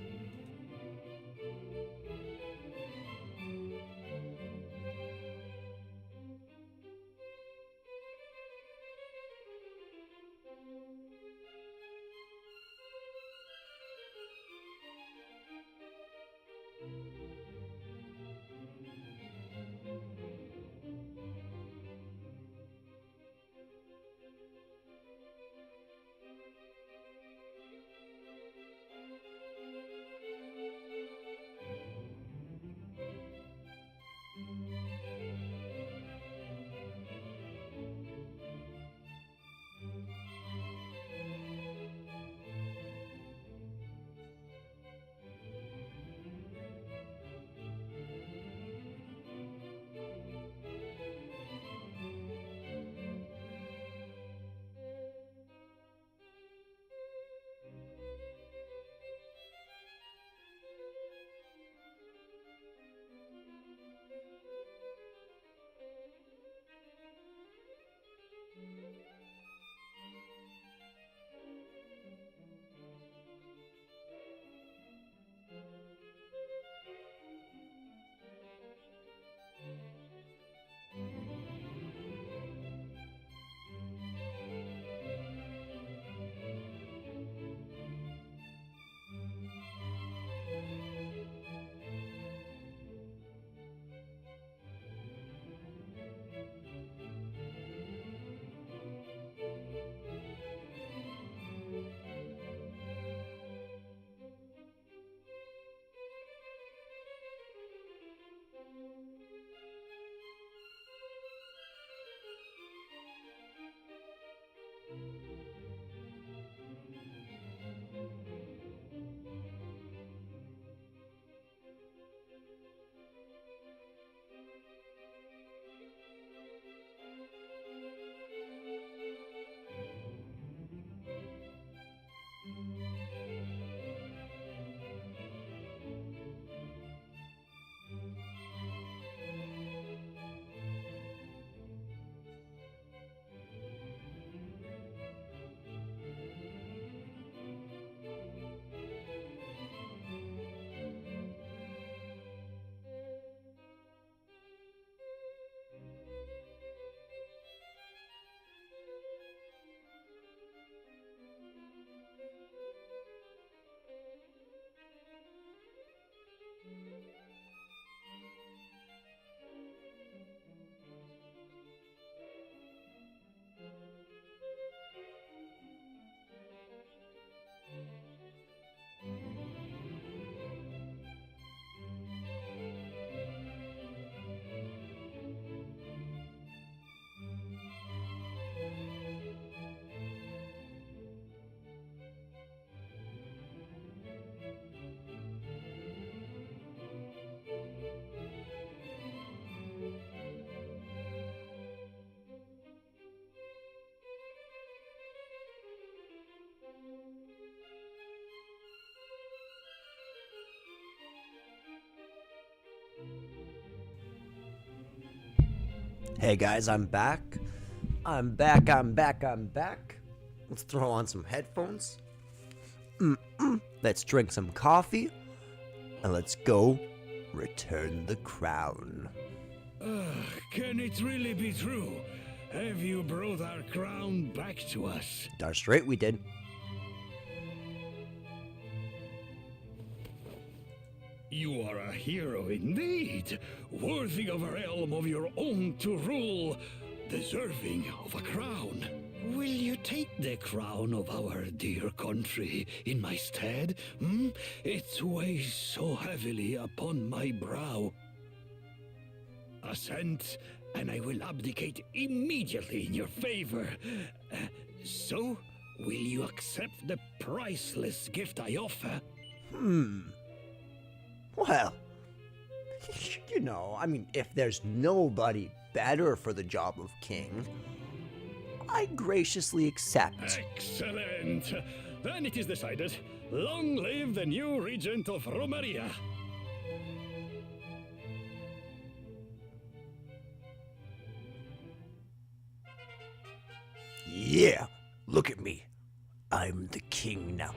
Hey guys, I'm back. I'm back. Let's throw on some headphones. Let's drink some coffee. And let's go return the crown. Can it really be true? Have you brought our crown back to us? Darn straight we did. You are a hero indeed, worthy of a realm of your own to rule, deserving of a crown. Will you take the crown of our dear country in my stead? It weighs so heavily upon my brow. Assent, and I will abdicate immediately in your favor. So, will you accept the priceless gift I offer? Well, you know, I mean, if there's nobody better for the job of king, I graciously accept. Excellent! Then it is decided. Long live the new regent of Romaria. Yeah, look at me. I'm the king now.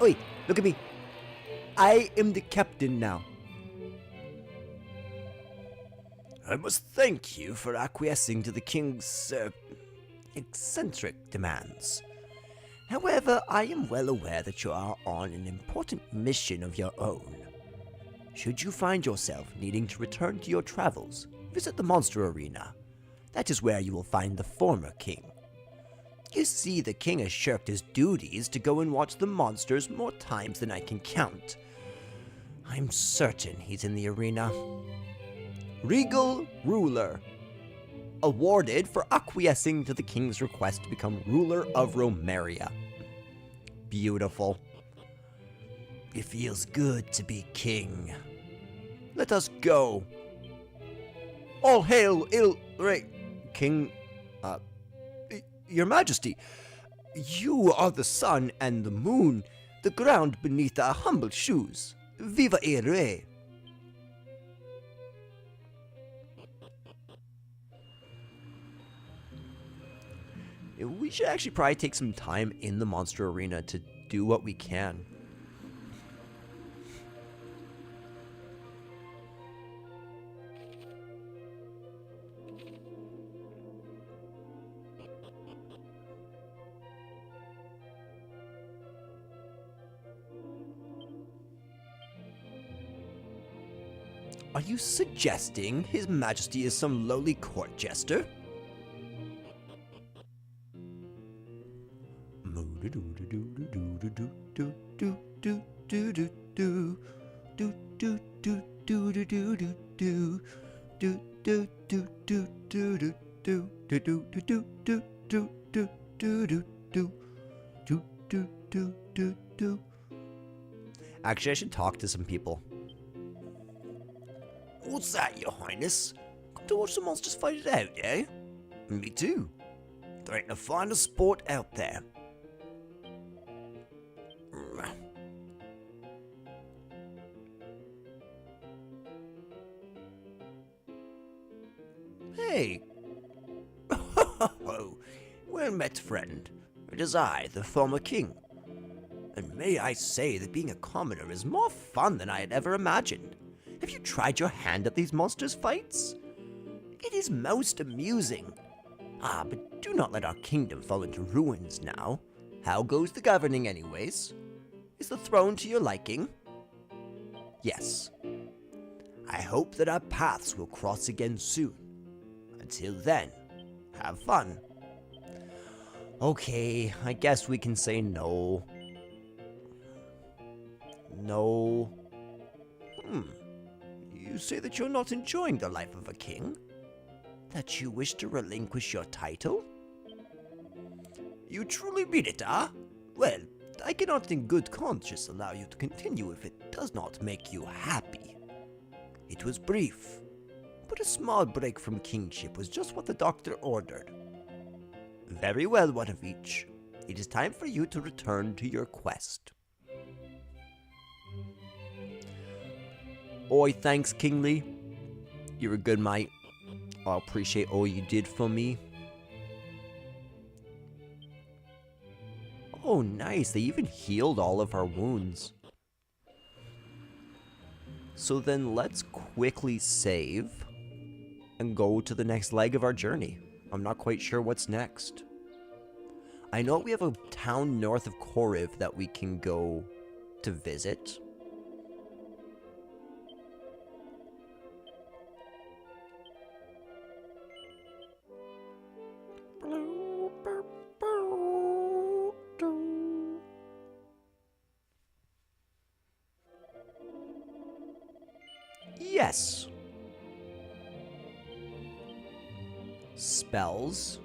Oi, look at me. I am the captain now. I must thank you for acquiescing to the king's, eccentric demands. However, I am well aware that you are on an important mission of your own. Should you find yourself needing to return to your travels, visit the monster arena. That is where you will find the former king. You see, the king has shirked his duties to go and watch the monsters more times than I can count. I'm certain he's in the arena. Regal Ruler. Awarded for acquiescing to the king's request to become ruler of Romaria. Beautiful. It feels good to be king. Let us go. All hail King, Your Majesty. You are the sun and the moon, the ground beneath our humble shoes. Viva el Rey! We should actually probably take some time in the monster arena to do what we can. Are you suggesting His Majesty is some lowly court jester? Actually, I should talk to some people. What's that, Your Highness? Come to watch the monsters fight it out, eh? Me too. There ain't no finer sport out there. Hey. Well met, friend. It is I, the former king. And may I say that being a commoner is more fun than I had ever imagined. Have you tried your hand at these monsters' fights? It is most amusing. But do not let our kingdom fall into ruins now. How goes the governing anyways? Is the throne to your liking? Yes. I hope that our paths will cross again soon. Until then, have fun. Okay, I guess we can say no. No. You say that you're not enjoying the life of a king? That you wish to relinquish your title? You truly mean it, ah? Well, I cannot in good conscience allow you to continue if it does not make you happy. It was brief, but a small break from kingship was just what the doctor ordered. Very well, one of each. It is time for you to return to your quest. Oi, thanks, Kingly. You're a good mate. I appreciate all you did for me. Oh, nice. They even healed all of our wounds. So then let's quickly save and go to the next leg of our journey. I'm not quite sure what's next. I know we have a town north of Koriv that we can go to visit. Yes. Spells.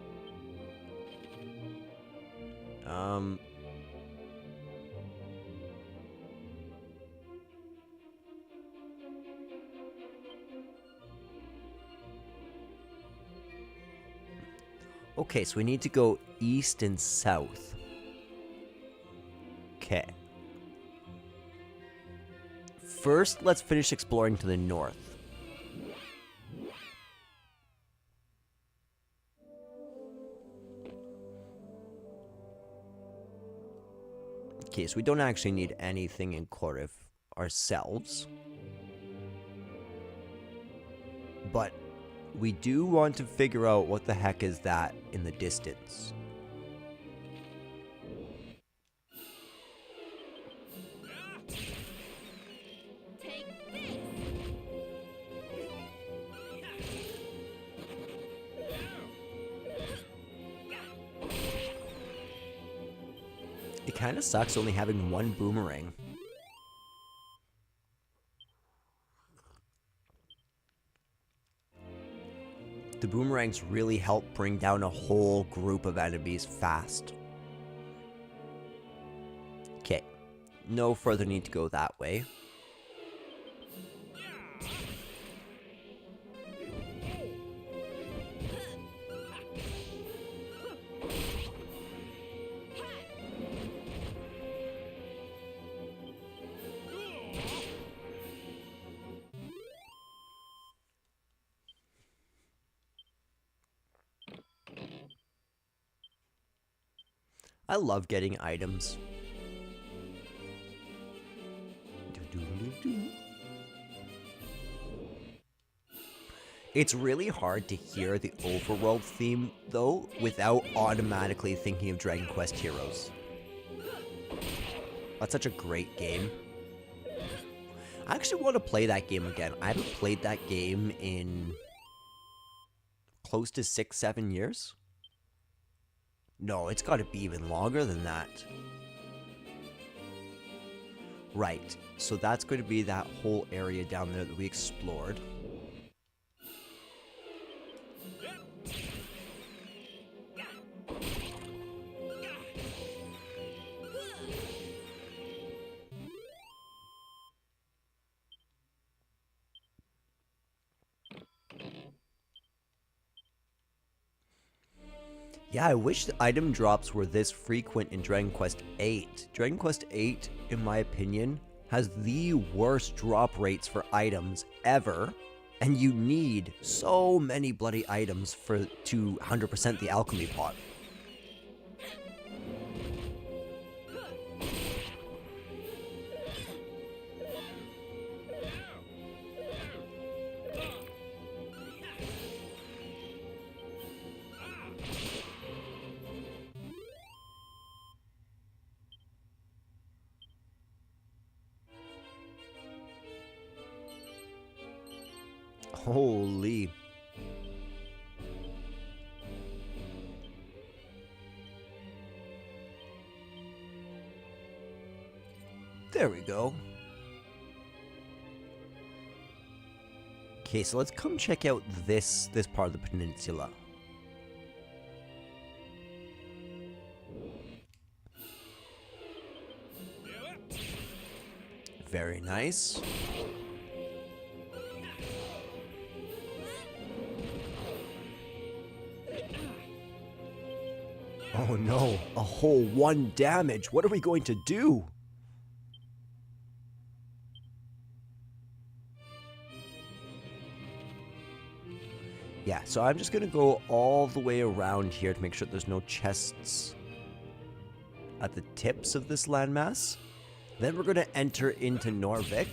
Okay, so we need to go east and south. Okay. First, let's finish exploring to the north. Okay, so we don't actually need anything in Koriv ourselves. But we do want to figure out what the heck is that in the distance. It kind of sucks only having one boomerang. The boomerangs really help bring down a whole group of enemies fast. Okay, no further need to go that way. I love getting items. It's really hard to hear the overworld theme, though, without automatically thinking of Dragon Quest Heroes. That's such a great game. I actually want to play that game again. I haven't played that game in close to 6-7 years. No, it's got to be even longer than that. Right, so that's going to be that whole area down there that we explored. Yeah, I wish the item drops were this frequent in Dragon Quest VIII. Dragon Quest VIII, in my opinion, has the worst drop rates for items ever, and you need so many bloody items to 100% the alchemy pot. Holy. There we go. Okay, so let's come check out this part of the peninsula. Very nice. Oh no, a whole 1 damage. What are we going to do? Yeah, so I'm just gonna go all the way around here to make sure there's no chests at the tips of this landmass. Then we're gonna enter into Norvik.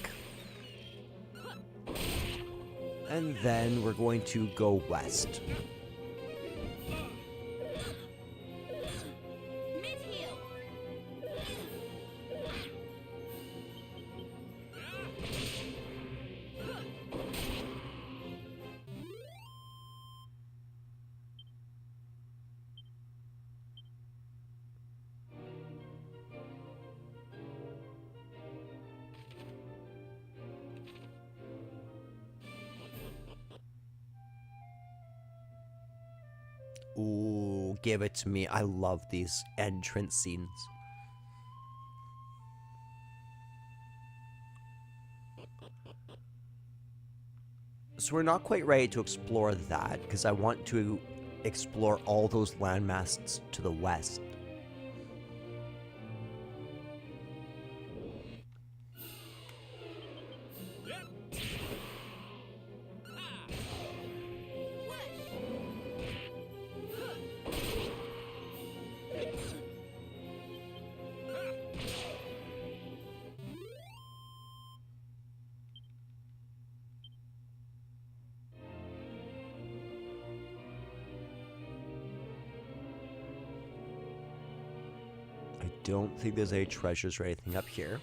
And then we're going to go west. Ooh, give it to me. I love these entrance scenes. So we're not quite ready to explore that, because I want to explore all those landmasses to the west. I don't think there's any treasures or anything up here.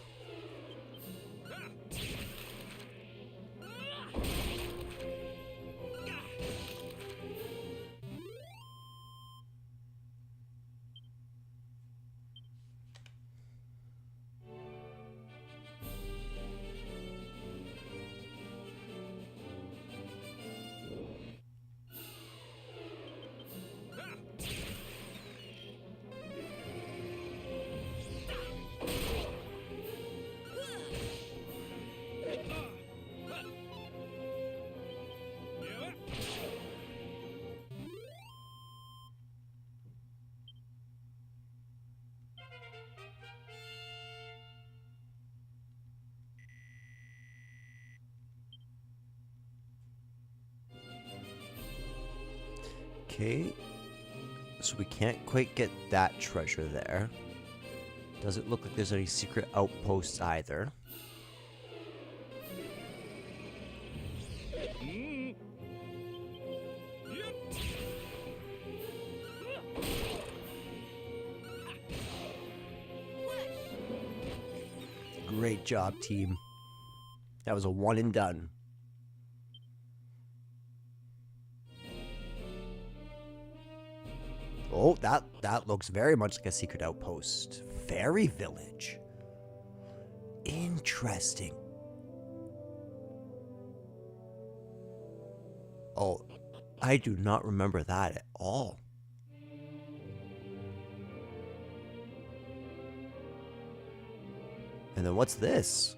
Okay, so we can't quite get that treasure there. Doesn't look like there's any secret outposts either. Great job, team. That was a one and done. Oh, that looks very much like a secret outpost. Fairy village. Interesting. Oh, I do not remember that at all. And then what's this?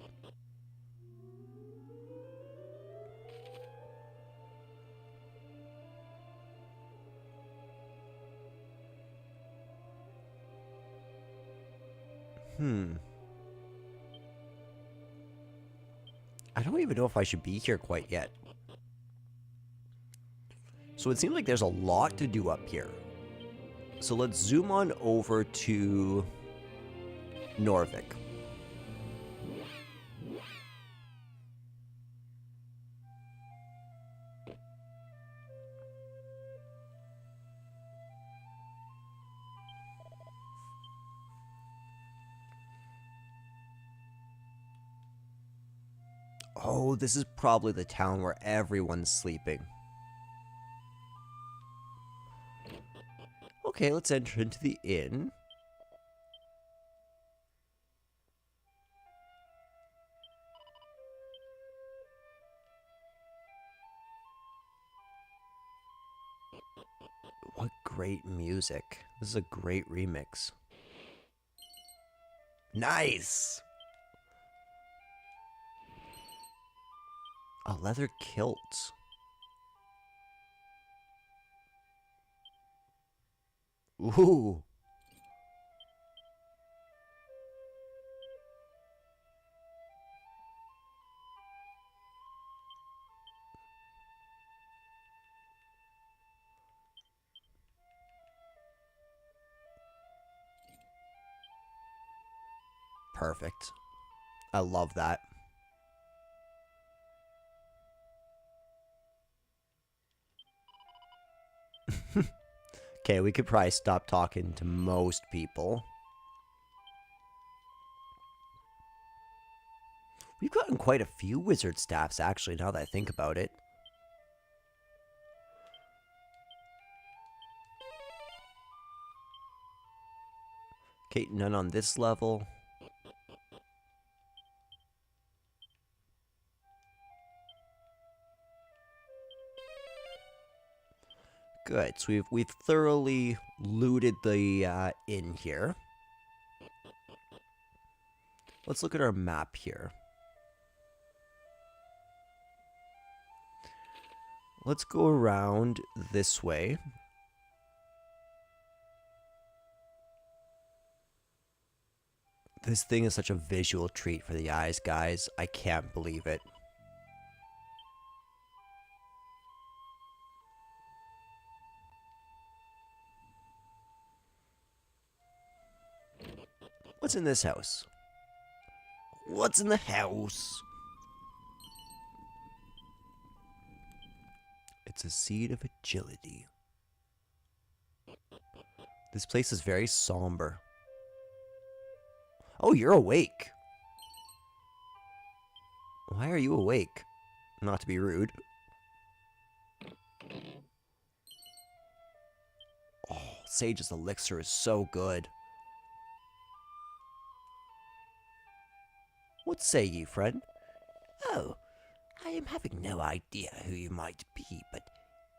I don't even know if I should be here quite yet. So it seems like there's a lot to do up here. So let's zoom on over to Norvik. Oh, this is probably the town where everyone's sleeping. Okay, let's enter into the inn. What great music. This is a great remix. Nice! A leather kilt. Ooh. perfect. I love that. Okay, we could probably stop talking to most people. We've gotten quite a few wizard staffs, actually, now that I think about it. Okay, none on this level. Good, so we've thoroughly looted the inn here. Let's look at our map here. Let's go around this way. This thing is such a visual treat for the eyes, guys. I can't believe it. What's in this house? What's in the house? It's a seed of agility. This place is very somber. Oh, you're awake. Why are you awake? Not to be rude. Oh, Sage's elixir is so good. What say ye, friend? Oh, I am having no idea who you might be, but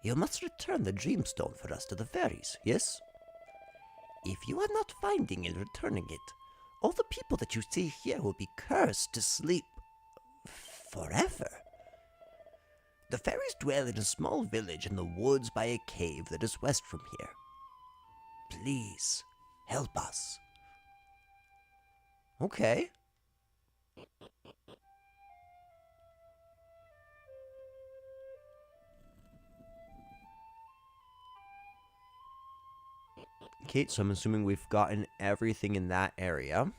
you must return the Dreamstone for us to the fairies, yes? If you are not finding and returning it, all the people that you see here will be cursed to sleep forever. The fairies dwell in a small village in the woods by a cave that is west from here. Please, help us. Okay. Okay, so I'm assuming we've gotten everything in that area.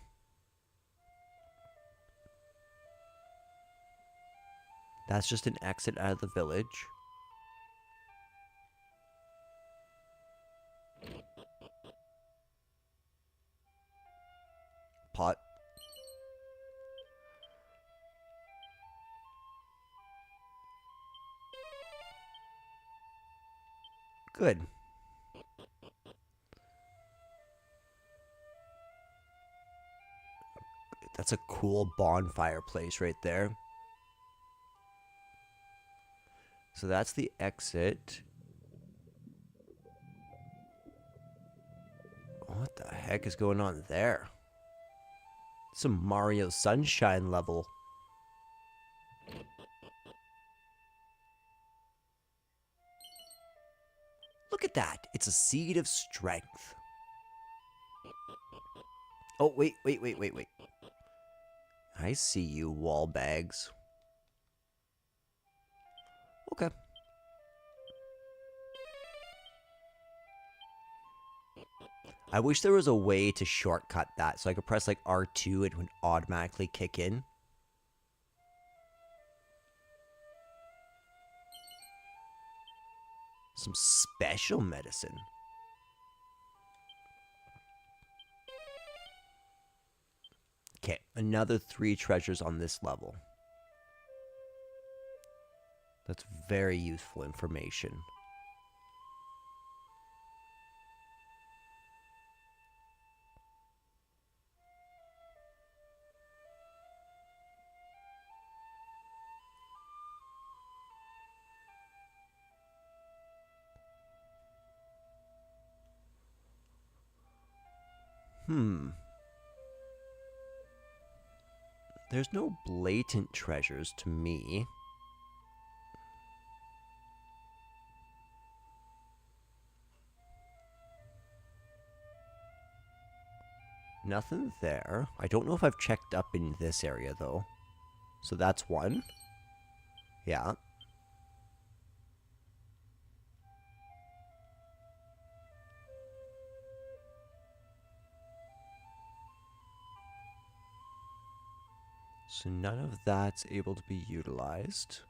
That's just an exit out of the village. Pot. Good. That's a cool bonfire place right there. So that's the exit. What the heck is going on there? Some Mario Sunshine level. Look at that. It's a seed of strength. Oh, wait. I see you, wall bags. Okay. I wish there was a way to shortcut that so I could press like R2 and it would automatically kick in. Some special medicine. Okay, another 3 treasures on this level. That's very useful information. There's no blatant treasures to me. Nothing there. I don't know if I've checked up in this area, though. So that's one. Yeah. So none of that's able to be utilized.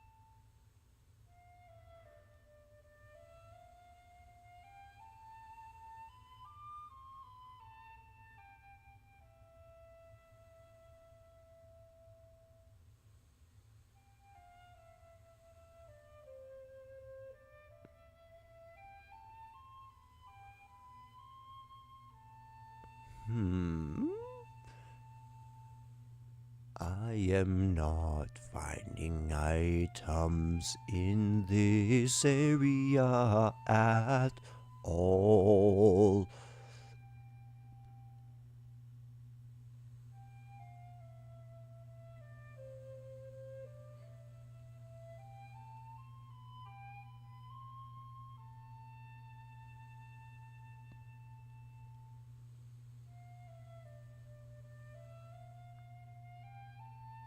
I am not finding items in this area at all.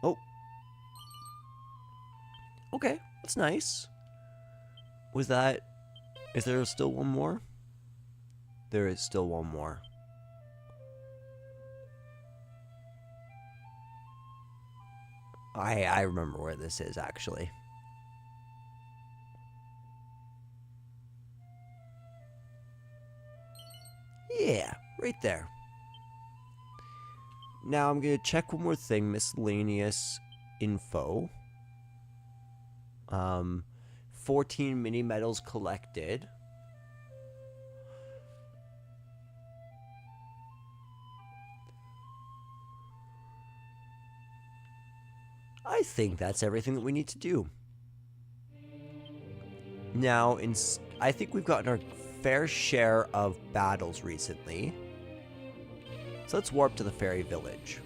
Oh. Okay, that's nice. Was that... Is there still one more? There is still one more. I remember where this is, actually. Yeah, right there. Now I'm going to check one more thing, miscellaneous info. 14 mini medals collected. I think that's everything that we need to do. Now, I think we've gotten our fair share of battles recently. So let's warp to the fairy village.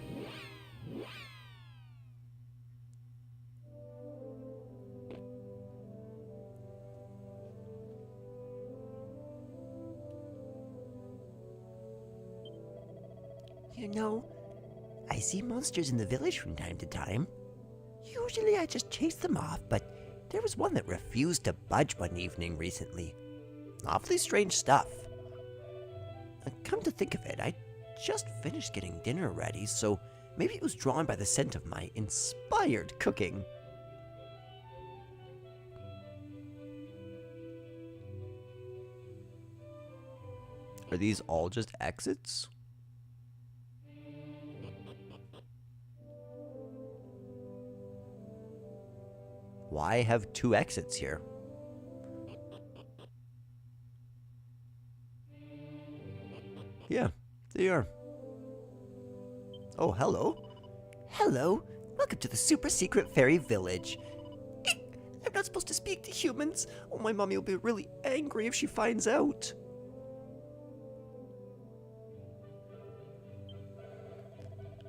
You know, I see monsters in the village from time to time. Usually I just chase them off, but there was one that refused to budge one evening recently. Awfully strange stuff. Come to think of it, I just finished getting dinner ready, so maybe it was drawn by the scent of my inspired cooking. Are these all just exits? Why have 2 exits here? Yeah, they are. Oh, hello. Hello, welcome to the super secret fairy village. I'm not supposed to speak to humans. Oh, my mommy will be really angry if she finds out.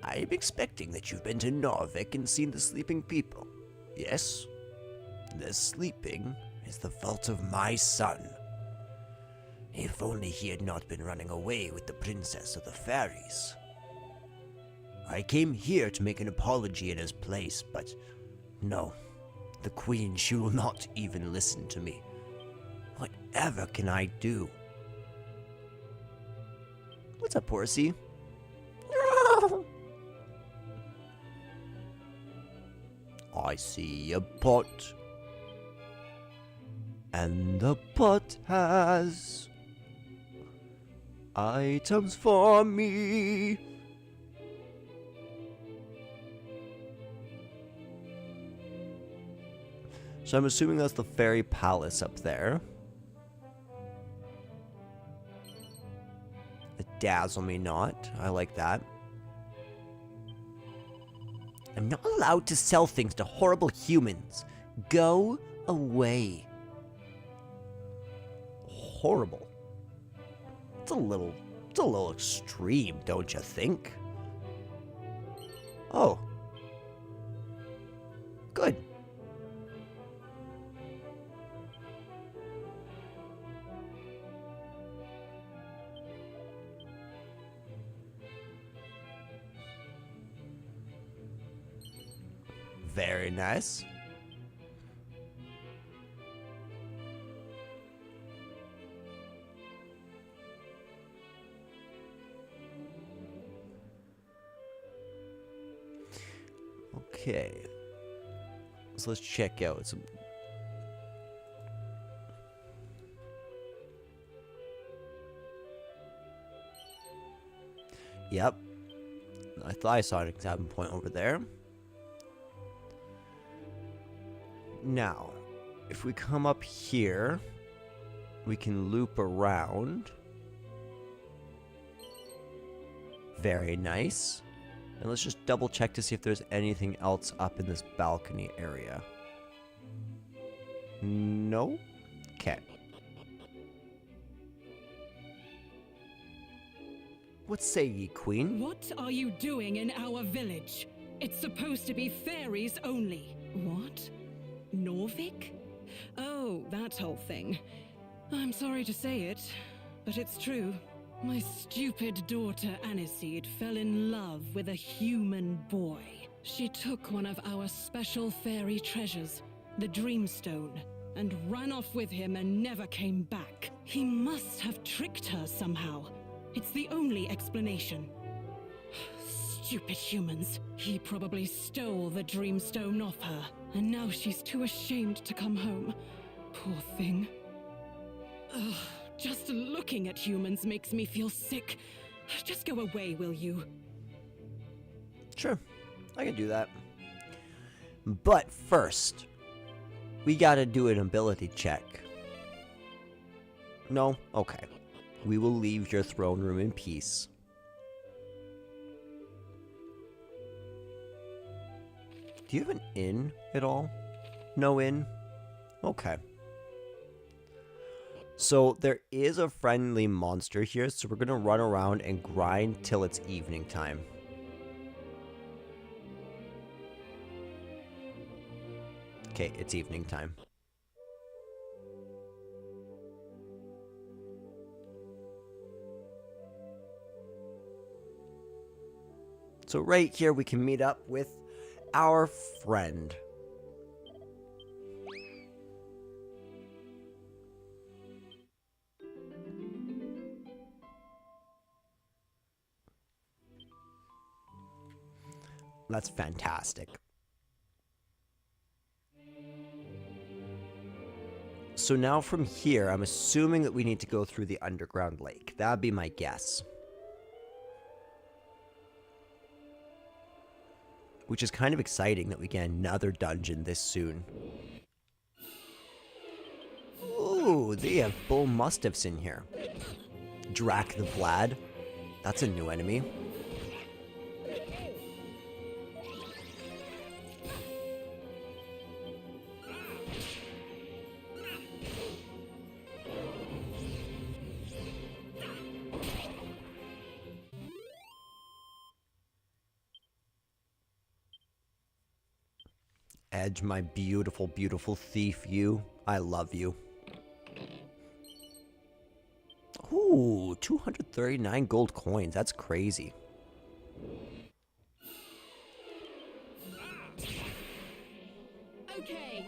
I'm expecting that you've been to Narvik and seen the sleeping people. Yes? The sleeping is the fault of my son. If only he had not been running away with the princess of the fairies. I came here to make an apology in his place, but no. The queen, she will not even listen to me. Whatever can I do? What's up, horsey? I see a pot. And the pot has items for me. So I'm assuming that's the fairy palace up there. Dazzle me not. I like that. I'm not allowed to sell things to horrible humans. Go away. Horrible. It's a little extreme, don't you think? Oh. Good. Very nice. Okay. So let's check out some... Yep. I thought I saw an exam point over there. Now, if we come up here, we can loop around. Very nice. And let's just double check to see if there's anything else up in this balcony area. No? Okay. What say ye, Queen? What are you doing in our village? It's supposed to be fairies only. What? Norvik? Oh, that whole thing. I'm sorry to say it, but it's true. My stupid daughter Aniseed fell in love with a human boy. She took one of our special fairy treasures, the Dreamstone, and ran off with him and never came back. He must have tricked her somehow. It's the only explanation. Stupid humans. He probably stole the Dreamstone off her, and now she's too ashamed to come home. Poor thing. Ugh, just looking at humans makes me feel sick. Just go away, will you? Sure, I can do that. But first, we gotta do an ability check. No? Okay. We will leave your throne room in peace. Do you have an inn at all? No inn? Okay. So there is a friendly monster here, so we're gonna run around and grind till it's evening time. Okay, it's evening time. So right here we can meet up with our friend. That's fantastic. So now from here, I'm assuming that we need to go through the underground lake. That'd be my guess. Which is kind of exciting that we get another dungeon this soon. Ooh, they have bull mustiffs in here. Drac the Vlad. That's a new enemy. Edge, my beautiful, beautiful thief, you. I love you. Ooh, 239 gold coins. That's crazy. Okay.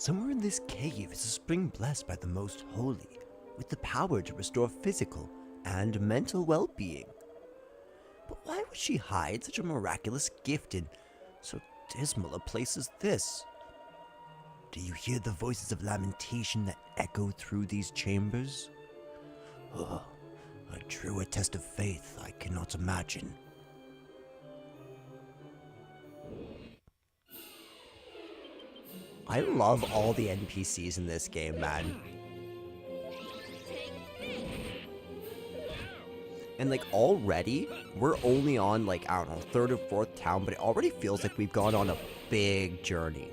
Somewhere in this cave is a spring blessed by the Most Holy, with the power to restore physical and mental well-being. But why would she hide such a miraculous gift in so dismal a place as this? Do you hear the voices of lamentation that echo through these chambers? Oh, a truer test of faith I cannot imagine. I love all the NPCs in this game, man. And like already, we're only on like, I don't know, 3rd or 4th town, but it already feels like we've gone on a big journey.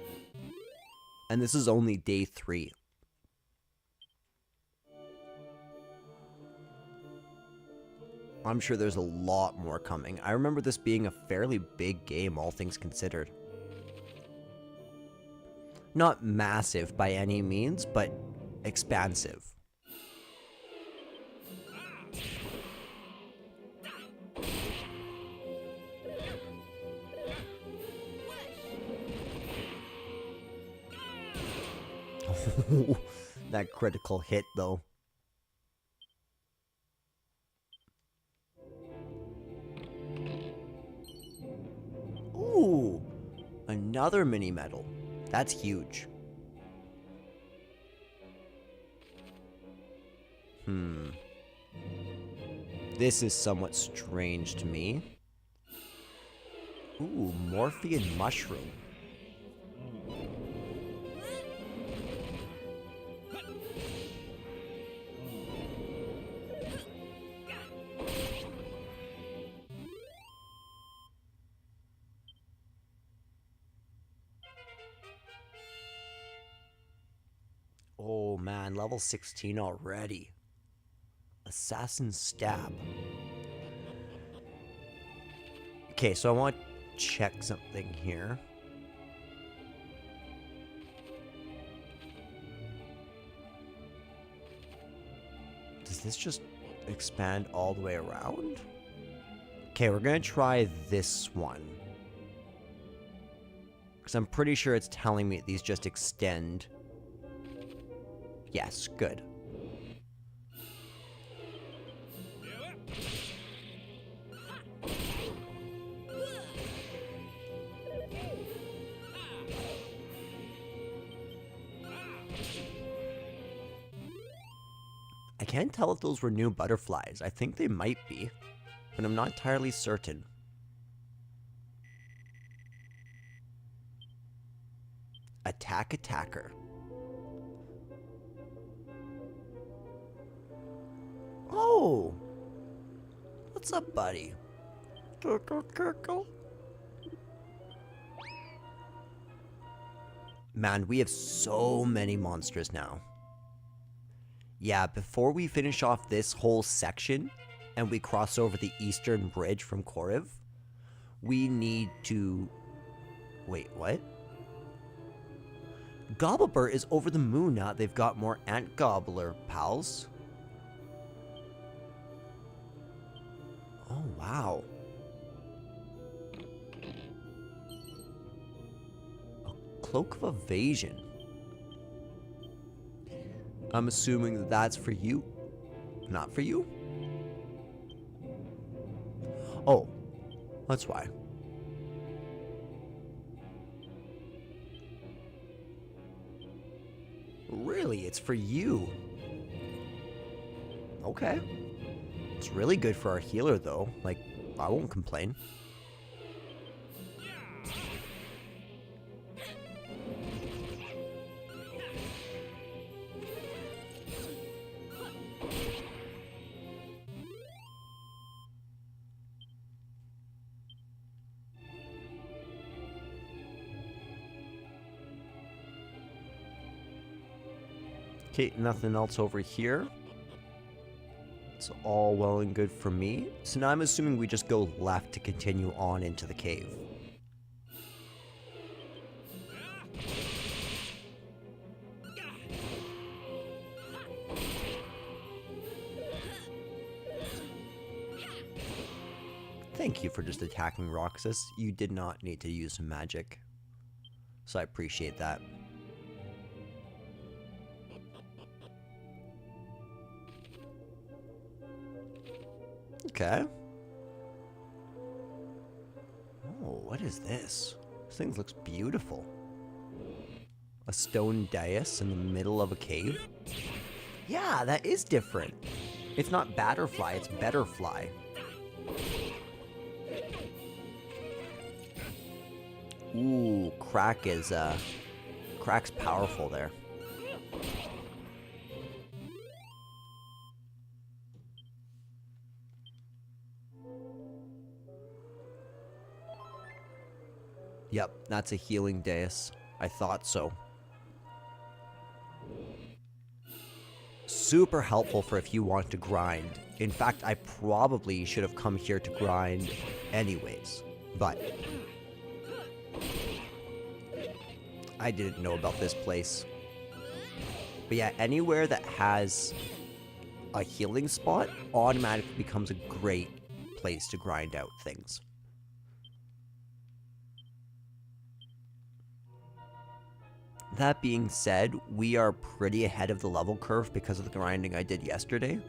And this is only day 3. I'm sure there's a lot more coming. I remember this being a fairly big game, all things considered. Not massive by any means, but expansive. That critical hit, though. Ooh, another mini medal. That's huge. This is somewhat strange to me. Ooh, Morphean mushroom. Oh man, level 16 already. Assassin Stab. Okay, so I want to check something here. Does this just expand all the way around? Okay, we're gonna try this one. Because I'm pretty sure it's telling me these just extend. Yes, good. I can't tell if those were new butterflies. I think they might be, but I'm not entirely certain. Attack attacker. Oh! What's up, buddy? Man, we have so many monsters now. Yeah, before we finish off this whole section and we cross over the eastern bridge from Koriv, we need to... Wait, what? Gobblebur is over the moon now. They've got more ant gobbler pals. Oh, wow. A cloak of evasion. I'm assuming that that's for you. Not for you? Oh, that's why. Really? It's for you? Okay. It's really good for our healer, though. Like, I won't complain. Okay, nothing else over here. It's all well and good for me. So now I'm assuming we just go left to continue on into the cave. Thank you for just attacking Roxas. You did not need to use magic. So I appreciate that. Okay. Oh, what is this? This thing looks beautiful. A stone dais in the middle of a cave? Yeah, that is different. It's not Batterfly, it's Betterfly. Ooh, Crack's powerful there. Yep, that's a healing dais. I thought so. Super helpful for if you want to grind. In fact, I probably should have come here to grind anyways. But I didn't know about this place. But yeah, anywhere that has a healing spot automatically becomes a great place to grind out things. That being said, we are pretty ahead of the level curve because of the grinding I did yesterday.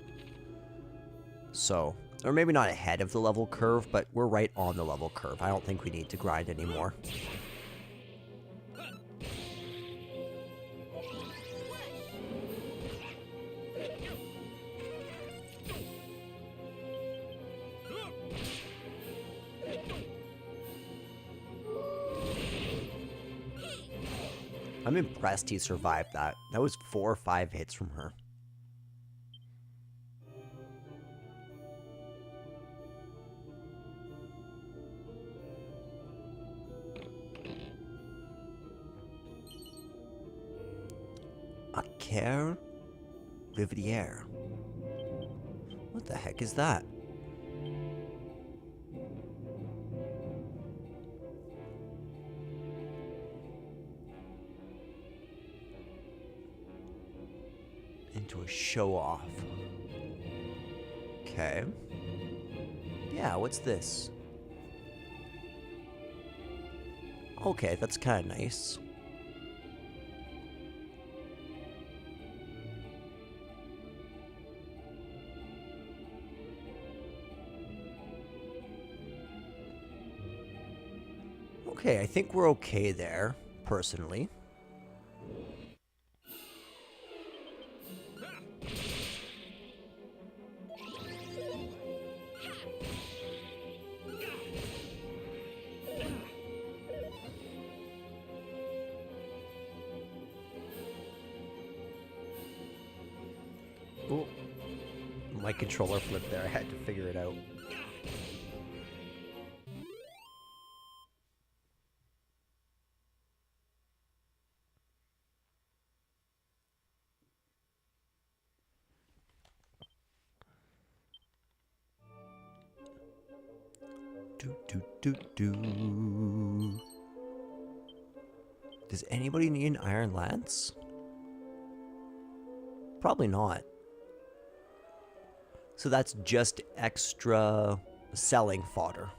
So, or maybe not ahead of the level curve, but we're right on the level curve. I don't think we need to grind anymore. I'm impressed he survived that. That was 4 or 5 hits from her. Care Riviere. What the heck is that? Into a show off. Okay. Yeah, what's this? Okay, that's kind of nice. Okay, I think we're okay there, personally. Ooh, my controller flipped there. I had to figure it out. Does anybody need an iron lance? Probably not. So that's just extra selling fodder.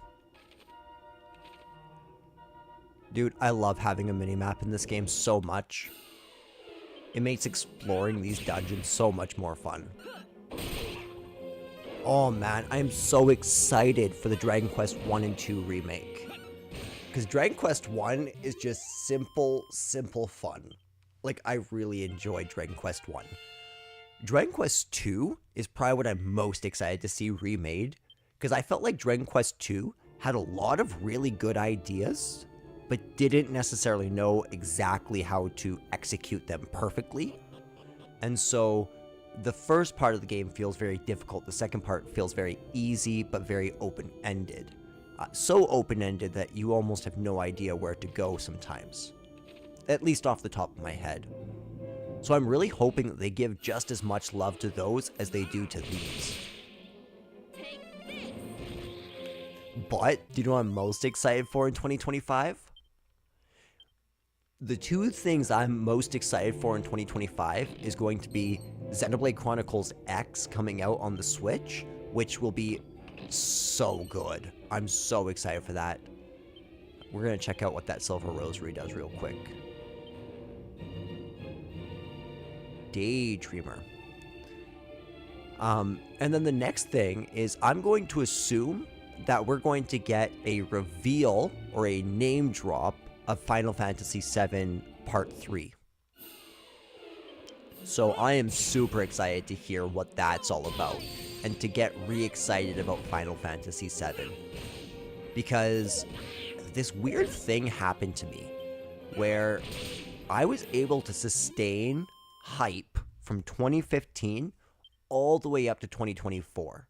Dude, I love having a mini-map in this game so much. It makes exploring these dungeons so much more fun. Oh man, I am so excited for the Dragon Quest 1 and 2 remake. Because Dragon Quest 1 is just simple fun. Like, I really enjoyed Dragon Quest 1. Dragon Quest 2 is probably what I'm most excited to see remade. Because I felt like Dragon Quest 2 had a lot of really good ideas, but didn't necessarily know exactly how to execute them perfectly. And so the first part of the game feels very difficult. The second part feels very easy, but very open-ended. So open-ended that you almost have no idea where to go sometimes. At least off the top of my head. So I'm really hoping that they give just as much love to those as they do to these. But, do you know what I'm most excited for in 2025? The two things I'm most excited for in 2025 is going to be Xenoblade Chronicles X coming out on the Switch, which will be so good. I'm so excited for that. We're going to check out what that Silver Rosary does real quick. Daydreamer. And then the next thing is I'm going to assume that we're going to get a reveal or a name drop of Final Fantasy VII Part 3. So I am super excited to hear what that's all about and to get re-excited about Final Fantasy VII. Because this weird thing happened to me where I was able to sustain hype from 2015 all the way up to 2024.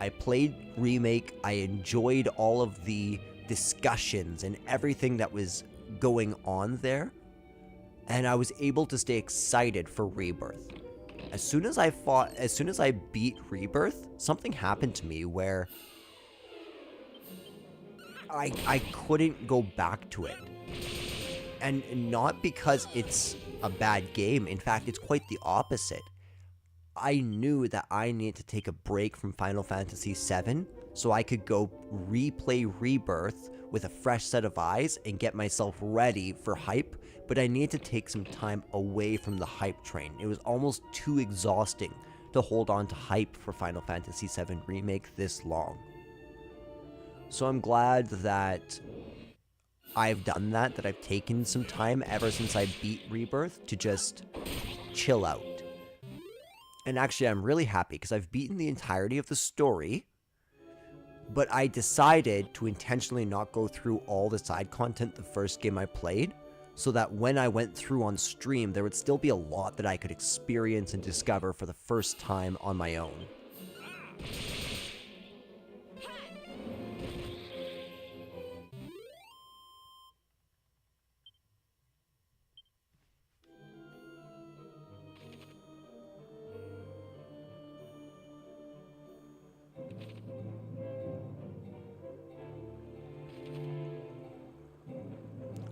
I played Remake, I enjoyed all of the discussions and everything that was going on there, and I was able to stay excited for Rebirth. As soon as I beat Rebirth, something happened to me where I couldn't go back to it. And not because it's a bad game. In fact, it's quite the opposite. I knew that I needed to take a break from Final Fantasy VII so I could go replay Rebirth with a fresh set of eyes and get myself ready for hype, but I needed to take some time away from the hype train. It was almost too exhausting to hold on to hype for Final Fantasy VII Remake this long. So I'm glad that I've done that I've taken some time ever since I beat Rebirth to just chill out. And actually, I'm really happy because I've beaten the entirety of the story, but I decided to intentionally not go through all the side content the first game I played, so that when I went through on stream, there would still be a lot that I could experience and discover for the first time on my own.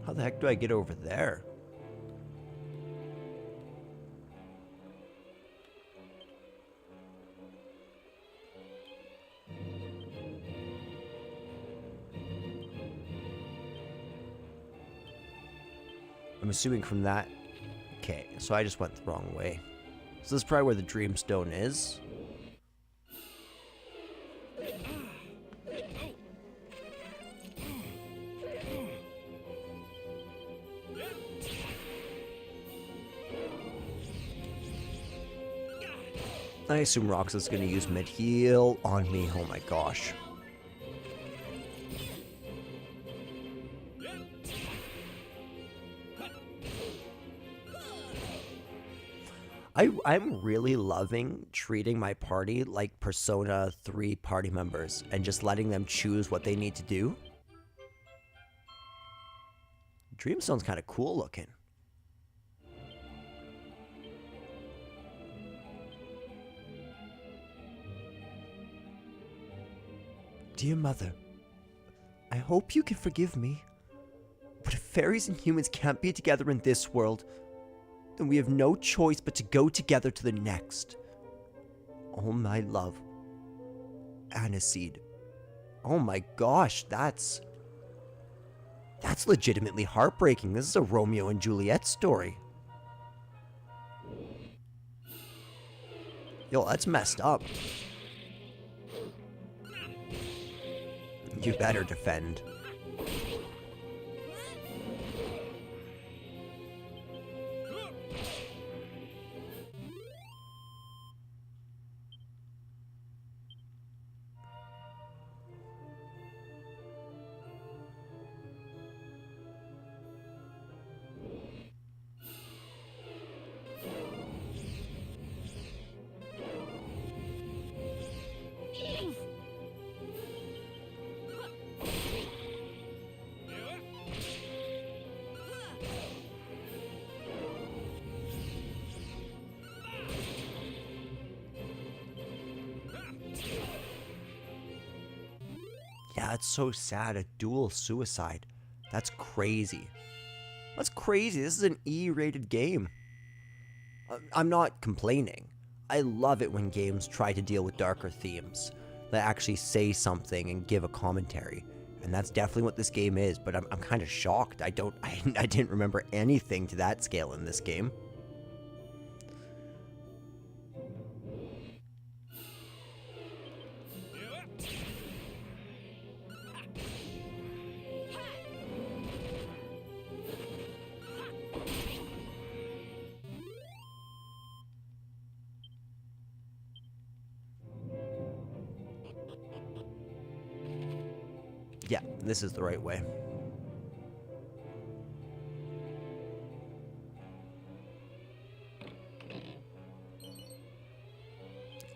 How the heck do I get over there? I'm assuming from that... Okay, so I just went the wrong way. So this is probably where the Dreamstone is. I assume Roxas going to use mid-heal on me. Oh my gosh. I'm really loving treating my party like Persona 3 party members and just letting them choose what they need to do. Dreamstone's kind of cool looking. Dear Mother, I hope you can forgive me, but if fairies and humans can't be together in this world, then we have no choice but to go together to the next. Oh my love, Aniseed. Oh my gosh, that's legitimately heartbreaking. This is a Romeo and Juliet story. Yo, that's messed up. You better defend. Yeah, it's so sad. A dual suicide. That's crazy. That's crazy. This is an E-rated game. I'm not complaining. I love it when games try to deal with darker themes that actually say something and give a commentary. And that's definitely what this game is, but I'm kind of shocked. I didn't remember anything to that scale in this game. Yeah, this is the right way.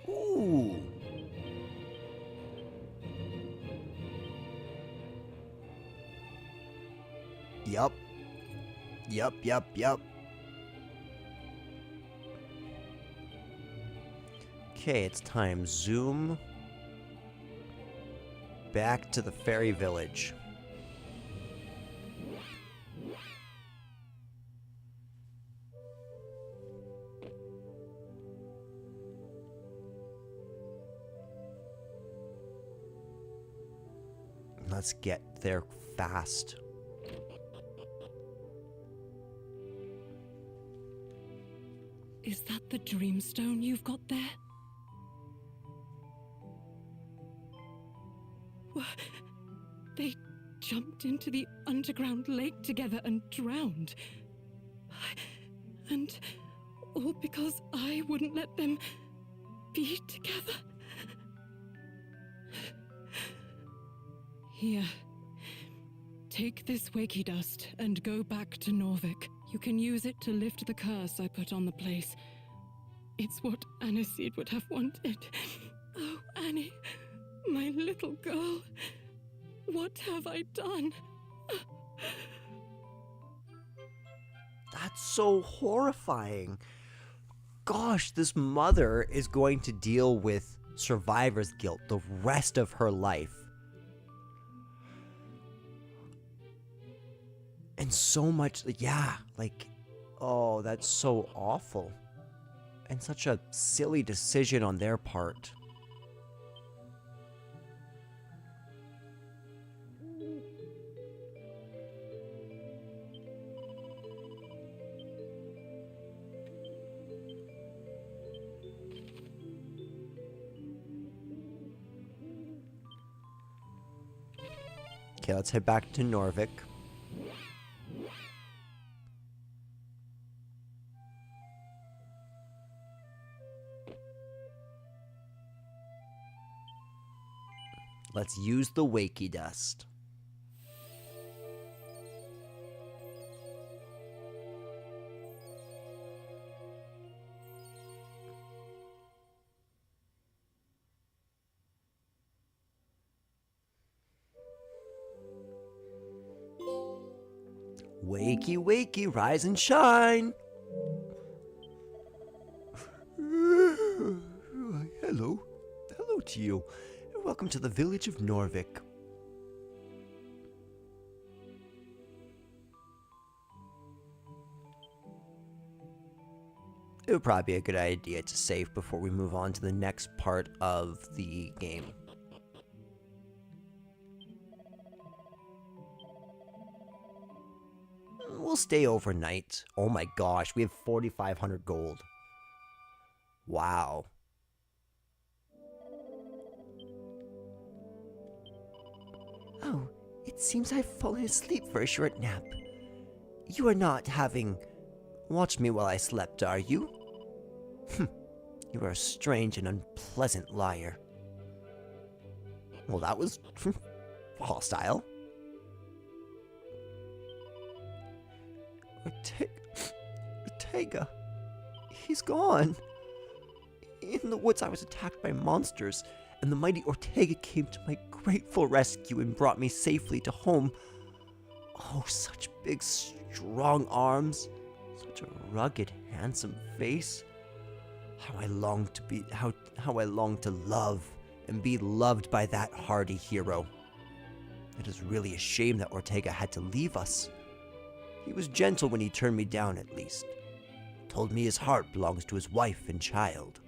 Ooh. Yup. Yup. Okay, it's time. Zoom back to the fairy village. Let's get there fast. Is that the dreamstone you've got there? They jumped into the underground lake together and drowned. And all because I wouldn't let them be together. Here. Take this wakey dust and go back to Norvik. You can use it to lift the curse I put on the place. It's what Aniseed would have wanted. Oh, Annie, my little girl. What have I done? That's so horrifying. Gosh, this mother is going to deal with survivor's guilt the rest of her life. And so much, yeah, like, oh, that's so awful. And such a silly decision on their part. Okay, let's head back to Norvik. Let's use the wakey dust. Wakey, wakey, rise and shine. Hello. Hello to you. Welcome to the village of Norvik. It would probably be a good idea to save before we move on to the next part of the game. We'll stay overnight. Oh my gosh, we have 4,500 gold. Wow. Oh, it seems I've fallen asleep for a short nap. You are not having watched me while I slept, are you? You are a strange and unpleasant liar. Well, that was hostile. Ortega. He's gone. In the woods I was attacked by monsters, and the mighty Ortega came to my grateful rescue and brought me safely to home. Oh, such big, strong arms, such a rugged, handsome face. How I long to be, how I long to love and be loved by that hardy hero. It is really a shame that Ortega had to leave us. He was gentle when he turned me down, at least. Told me his heart belongs to his wife and child.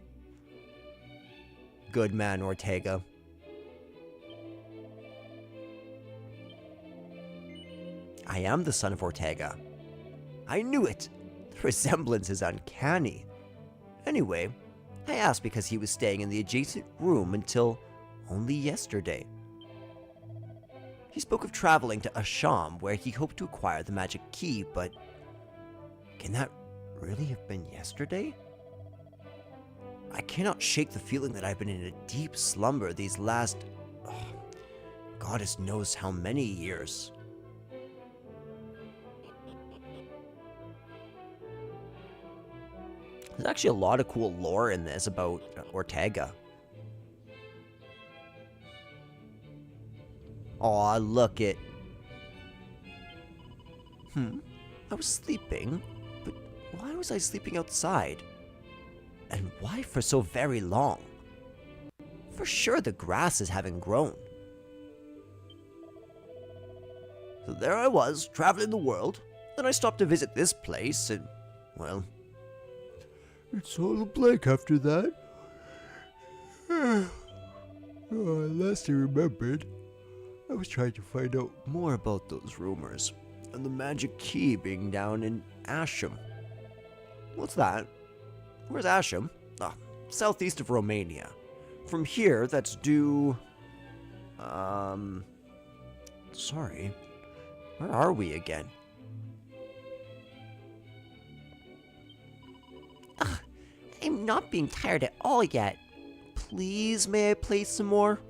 Good man, Ortega. I am the son of Ortega. I knew it. The resemblance is uncanny. Anyway, I asked because he was staying in the adjacent room until only yesterday. He spoke of traveling to Asham, where he hoped to acquire the magic key, but can that really have been yesterday? I cannot shake the feeling that I've been in a deep slumber these last, goddess knows how many years. There's actually a lot of cool lore in this about Ortega. Aw, look it. I was sleeping, but why was I sleeping outside? And why for so very long? For sure the grasses haven't grown. So there I was, traveling the world. Then I stopped to visit this place, and, well, it's all blank after that. Last I remembered, I I was trying to find out more about those rumors and the magic key being down in Asham. What's that? Where's Asham? Ah, southeast of Romania. From here, that's due... Sorry. Where are we again? Ugh, I'm not being tired at all yet. Please, may I play some more?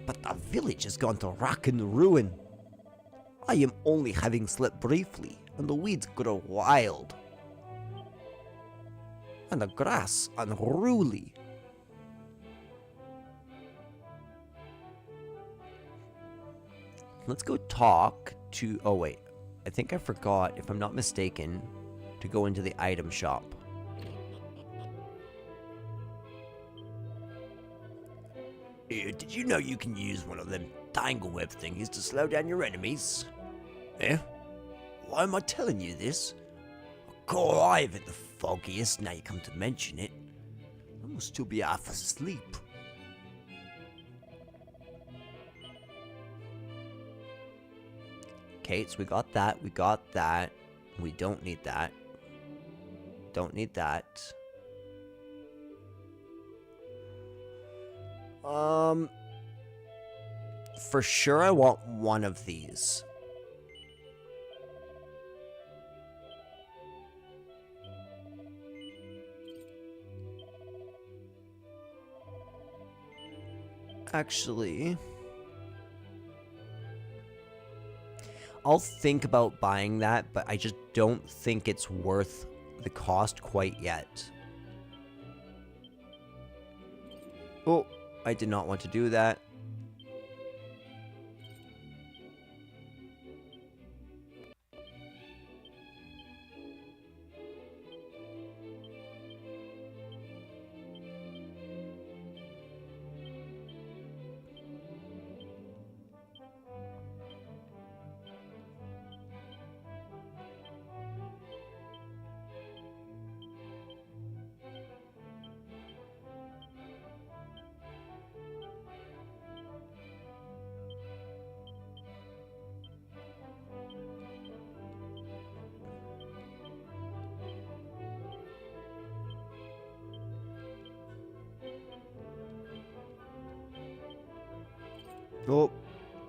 But the village has gone to rack and ruin. I am only having slept briefly, and the weeds grow wild. And the grass unruly. Let's go talk to... Oh, wait. I think I forgot, if I'm not mistaken, to go into the item shop. Did you know you can use one of them tangle web thingies to slow down your enemies? Eh? Why am I telling you this? I caught eye of it the foggiest, now you come to mention it. I must still be half asleep. Okay, so we got that, we got that. We don't need that. Don't need that. For sure I want one of these. Actually, I'll think about buying that, but I just don't think it's worth the cost quite yet. Oh, I did not want to do that. Oh,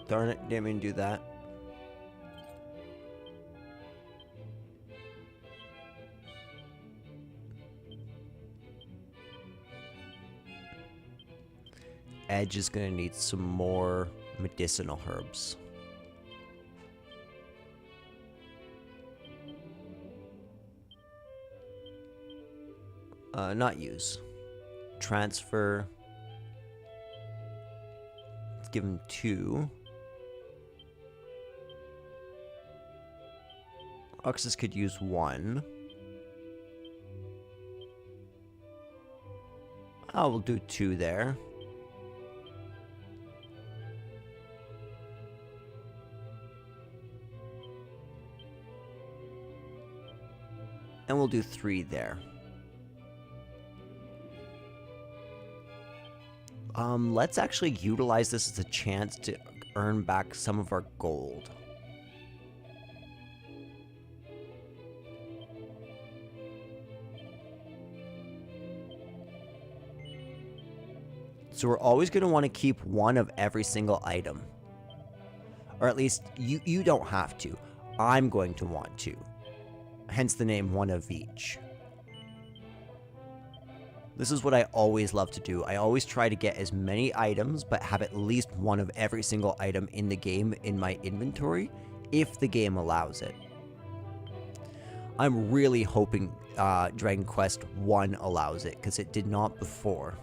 darn it, didn't mean to do that. Edge is gonna need some more medicinal herbs. Not use. Transfer. Let's give him 2. Oxus could use 1. Oh, we'll do 2 there. And we'll do 3 there. Let's actually utilize this as a chance to earn back some of our gold. So we're always going to want to keep one of every single item. Or at least, you don't have to. I'm going to want to. Hence the name one of each. This is what I always love to do. I always try to get as many items, but have at least one of every single item in the game in my inventory, if the game allows it. I'm really hoping Dragon Quest 1 allows it, because it did not before.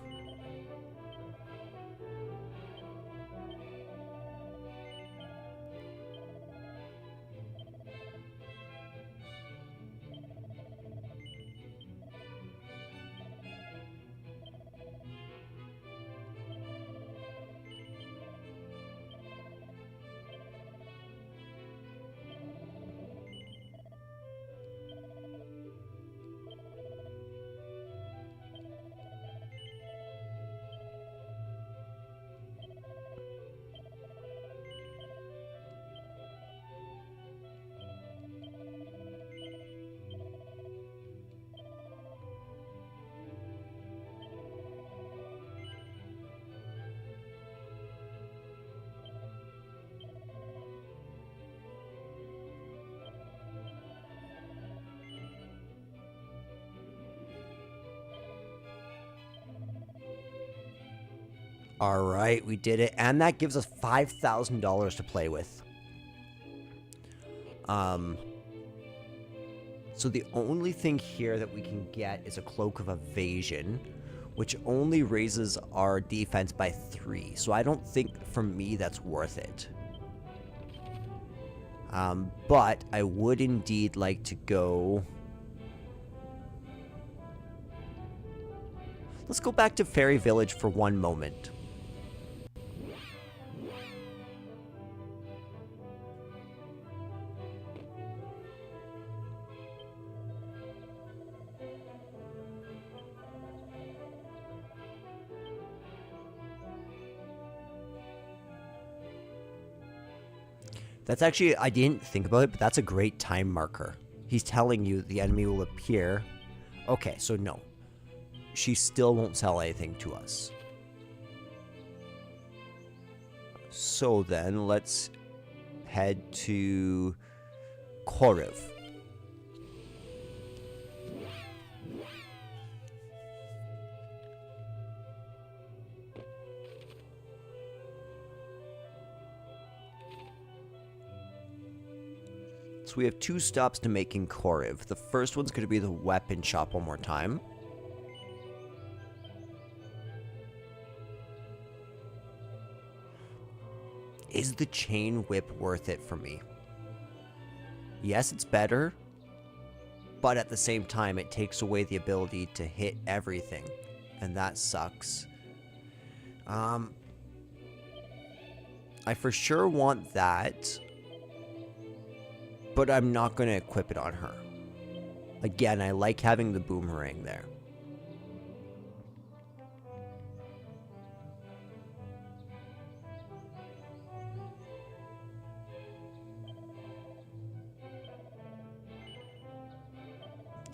Alright, we did it. And that gives us $5,000 to play with. So the only thing here that we can get is a Cloak of Evasion, which only raises our defense by 3. So I don't think, for me, that's worth it. But I would indeed like to go... Let's go back to Fairy Village for one moment. That's actually, I didn't think about it, but that's a great time marker. He's telling you the enemy will appear. Okay, so no. She still won't sell anything to us. So then, let's head to Koriv. So we have 2 stops to make in Koriv. The first one's going to be the weapon shop one more time. Is the chain whip worth it for me? Yes, it's better, but at the same time, it takes away the ability to hit everything, and that sucks. I for sure want that, but I'm not going to equip it on her. Again, I like having the boomerang there.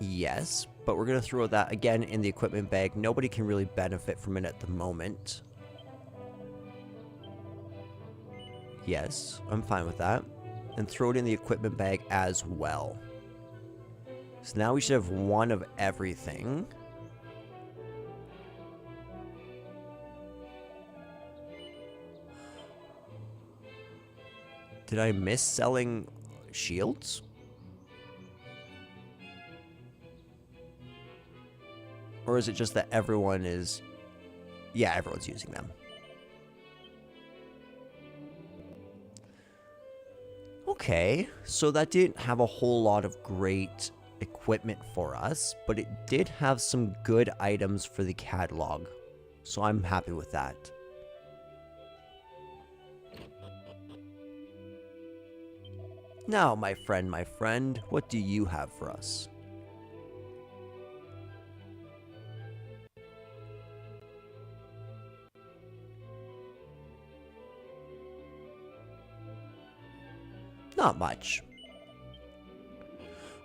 Yes, but we're going to throw that again in the equipment bag. Nobody can really benefit from it at the moment. Yes, I'm fine with that. And throw it in the equipment bag as well. So now we should have 1 of everything. Did I miss selling shields? Or is it just that everyone is... Yeah, everyone's using them. Okay, so that didn't have a whole lot of great equipment for us, but it did have some good items for the catalog. So I'm happy with that. Now, my friend, what do you have for us? Not much.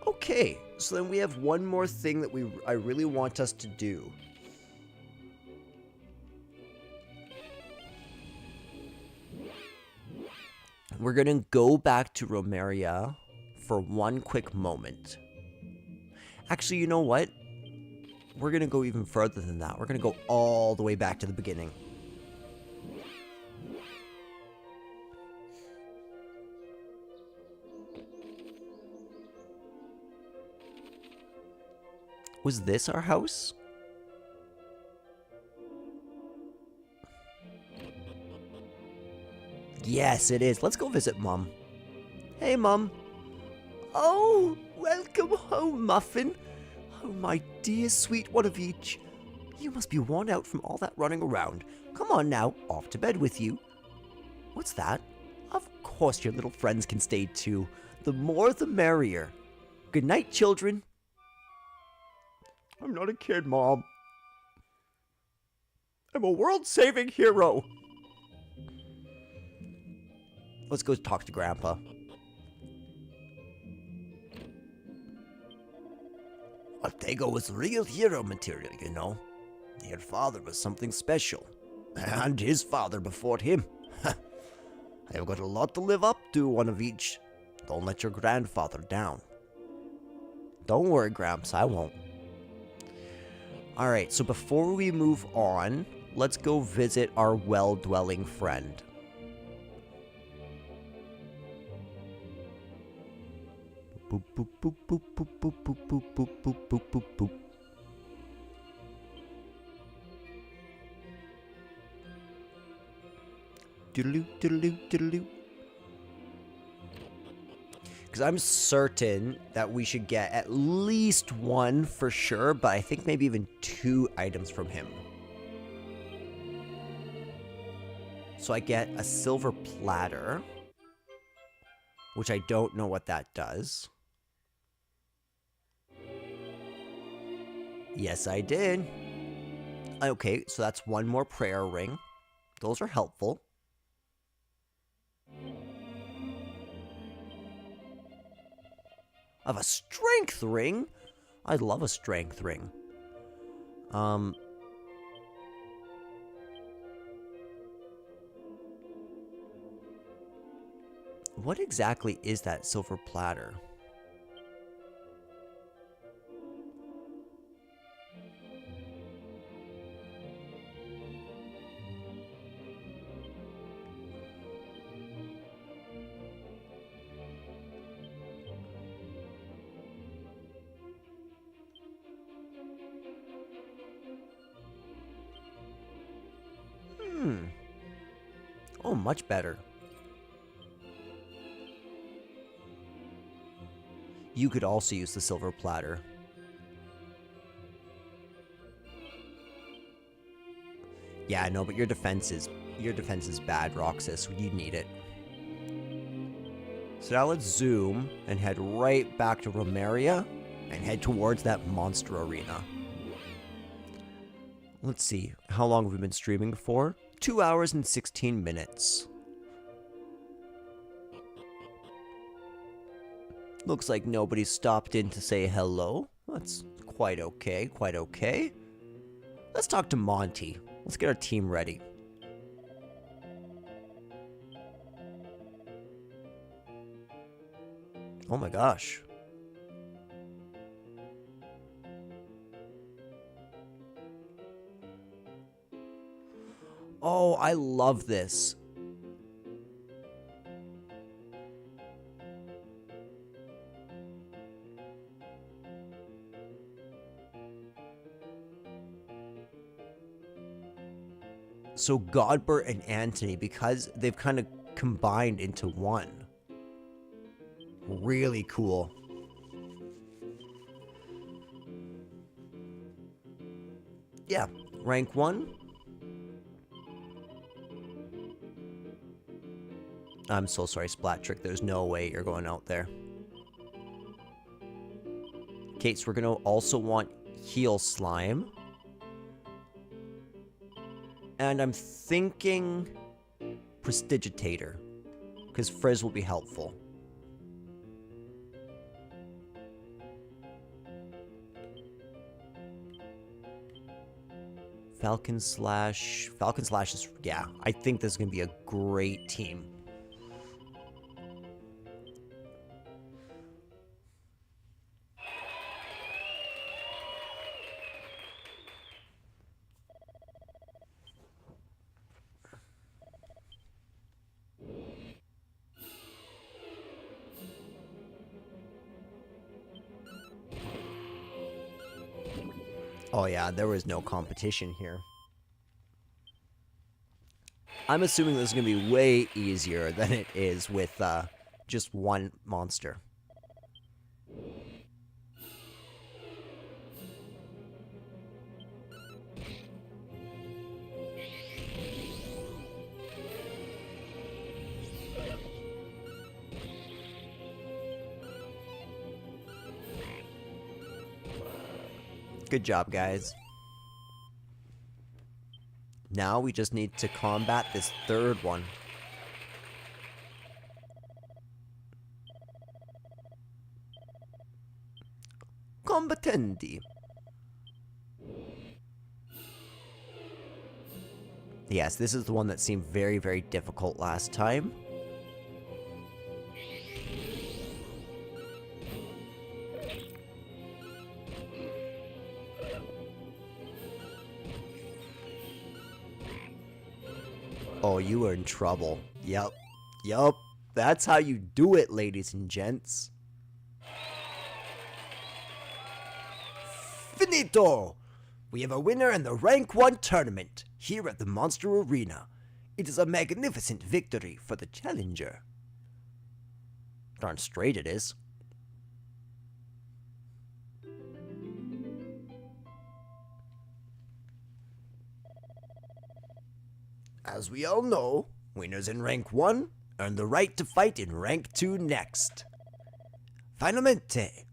Okay, so then we have one more thing that I really want us to do. We're gonna go back to Romaria for one quick moment. Actually, you know what? We're gonna go even further than that. We're gonna go all the way back to the beginning. Was this our house? Yes, it is. Let's go visit Mum. Hey, Mum. Oh, welcome home, Muffin. Oh, my dear sweet one of each. You must be worn out from all that running around. Come on now, off to bed with you. What's that? Of course your little friends can stay too. The more the merrier. Good night, children. I'm not a kid, Mom. I'm a world-saving hero. Let's go talk to Grandpa. Ortega was real hero material, you know. Your father was something special. And his father before him. I've got a lot to live up to, one of each. Don't let your grandfather down. Don't worry, Gramps, I won't. Alright, so before we move on, let's go visit our well-dwelling friend. Boop, boop, boop, boop, boop, boop, boop, boop, boop, boop, boop, boop, boop. Doodaloo, doodaloo, doodaloo. Because I'm certain that we should get at least one for sure, but I think maybe even 2 items from him. So I get a silver platter, which I don't know what that does. Yes, I did. Okay, so that's 1 more prayer ring. Those are helpful. Of a strength ring? I love a strength ring. What exactly is that silver platter? Oh, much better. You could also use the silver platter. Yeah, no, but your defense is bad, Roxas. You need it. So now let's zoom and head right back to Romaria and head towards that monster arena. Let's see, how long have we been streaming for? 2 hours and 16 minutes. Looks like nobody stopped in to say hello. That's quite okay, quite okay. Let's talk to Monty. Let's get our team ready. Oh my gosh. Oh, I love this. So Godbert and Anthony, because they've kind of combined into one. Really cool. Yeah, rank 1. I'm so sorry, Splat Trick. There's no way you're going out there. Okay, so we're going to also want Heal Slime. And I'm thinking Prestidigitator, because Frizz will be helpful. Falcon Slash is, yeah, I think this is going to be a great team. Oh yeah, there was no competition here. I'm assuming this is going to be way easier than it is with just one monster. Good job, guys. Now we just need to combat this third one. Combattendi. Yes, this is the one that seemed very, very difficult last time. Oh, you are in trouble. Yup. Yup. That's how you do it, ladies and gents. Finito! We have a winner in the Rank 1 tournament here at the Monster Arena. It is a magnificent victory for the challenger. Darn straight it is. As we all know, winners in Rank 1 earn the right to fight in Rank 2 next. Finalmente,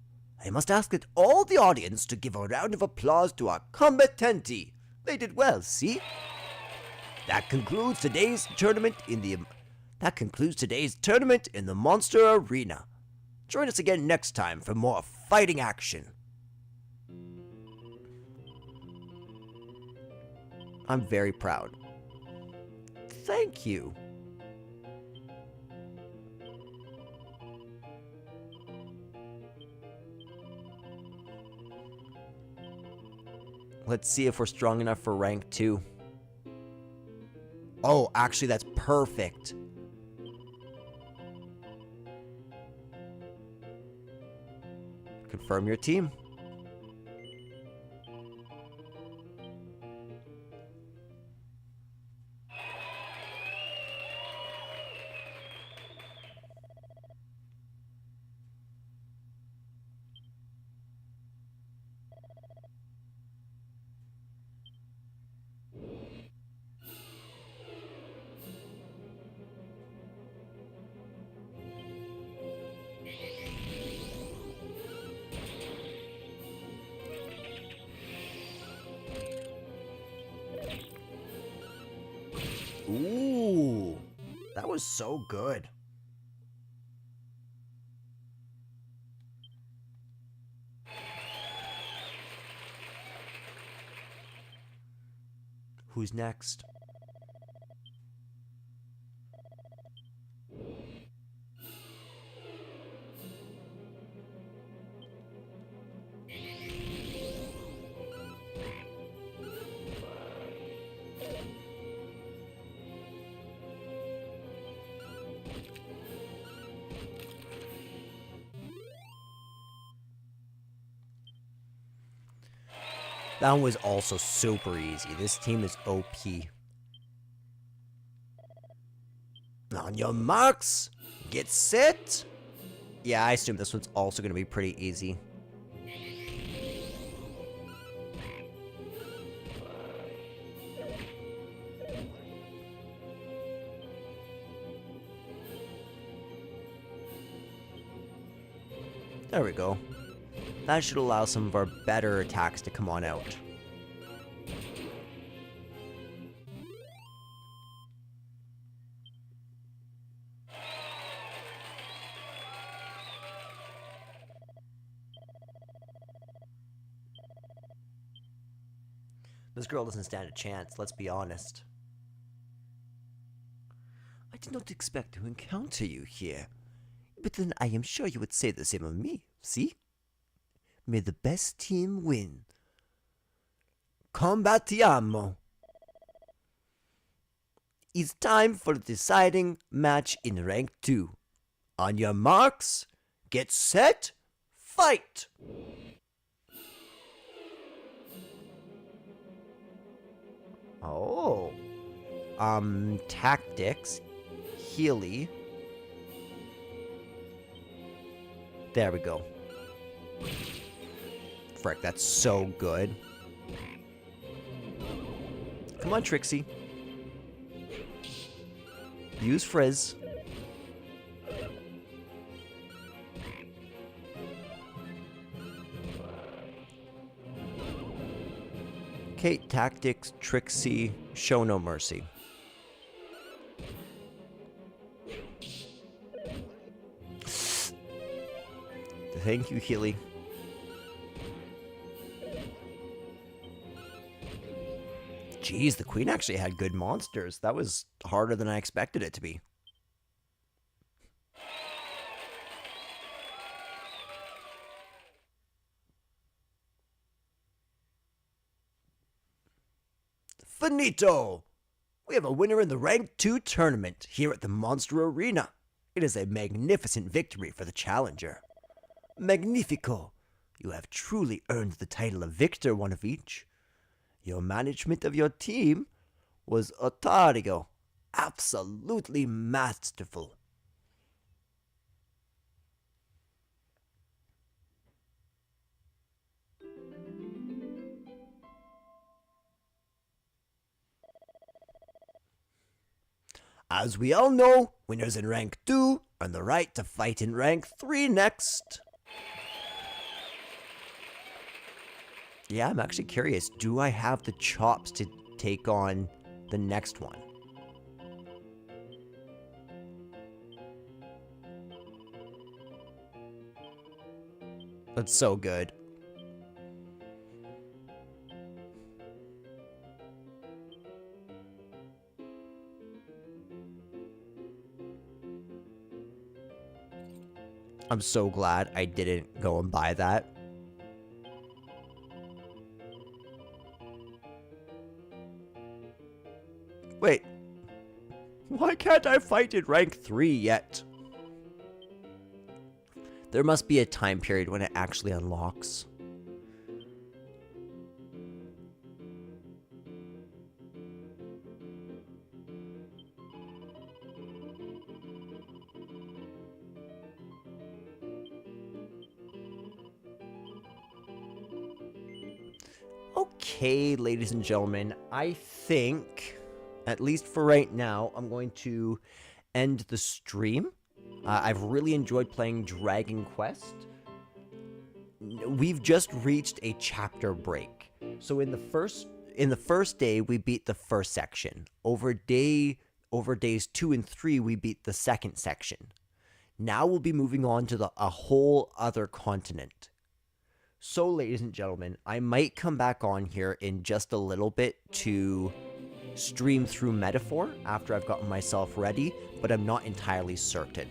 I must ask that all the audience to give a round of applause to our combattenti. They did well, see? That concludes today's tournament in the Monster Arena. Join us again next time for more fighting action. I'm very proud. Thank you. Let's see if we're strong enough for rank 2. Oh, actually, that's perfect. Confirm your team. Ooh, that was so good. Who's next? That one was also super easy. This team is OP. On your marks, get set. Yeah, I assume this one's also going to be pretty easy. There we go. That should allow some of our better attacks to come on out. This girl doesn't stand a chance, let's be honest. I did not expect to encounter you here, but then I am sure you would say the same of me, see? May the best team win. Combattiamo! It's time for the deciding match in rank 2. On your marks, get set, fight! Oh. Tactics. Healy. There we go. Frick, that's so good. Come on, Trixie. Use Frizz. Okay, Tactics, Trixie, show no mercy. Thank you, Healy. Jeez, the queen actually had good monsters. That was harder than I expected it to be. Finito! We have a winner in the Rank 2 tournament here at the Monster Arena. It is a magnificent victory for the challenger. Magnifico! You have truly earned the title of Victor One of Each. Your management of your team was Otario. Absolutely masterful. As we all know, winners in Rank 2 earn the right to fight in Rank 3 next. Yeah, I'm actually curious. Do I have the chops to take on the next one? That's so good. I'm so glad I didn't go and buy that. Wait. Why can't I fight in Rank 3 yet? There must be a time period when it actually unlocks. Okay, ladies and gentlemen, I think, at least for right now, I'm going to end the stream. I've really enjoyed playing Dragon Quest. We've just reached a chapter break. So in the first day, we beat the first section. Over days 2 and 3, we beat the second section. Now we'll be moving on to a whole other continent. So, ladies and gentlemen, I might come back on here in just a little bit to stream through Metaphor after I've gotten myself ready, but I'm not entirely certain.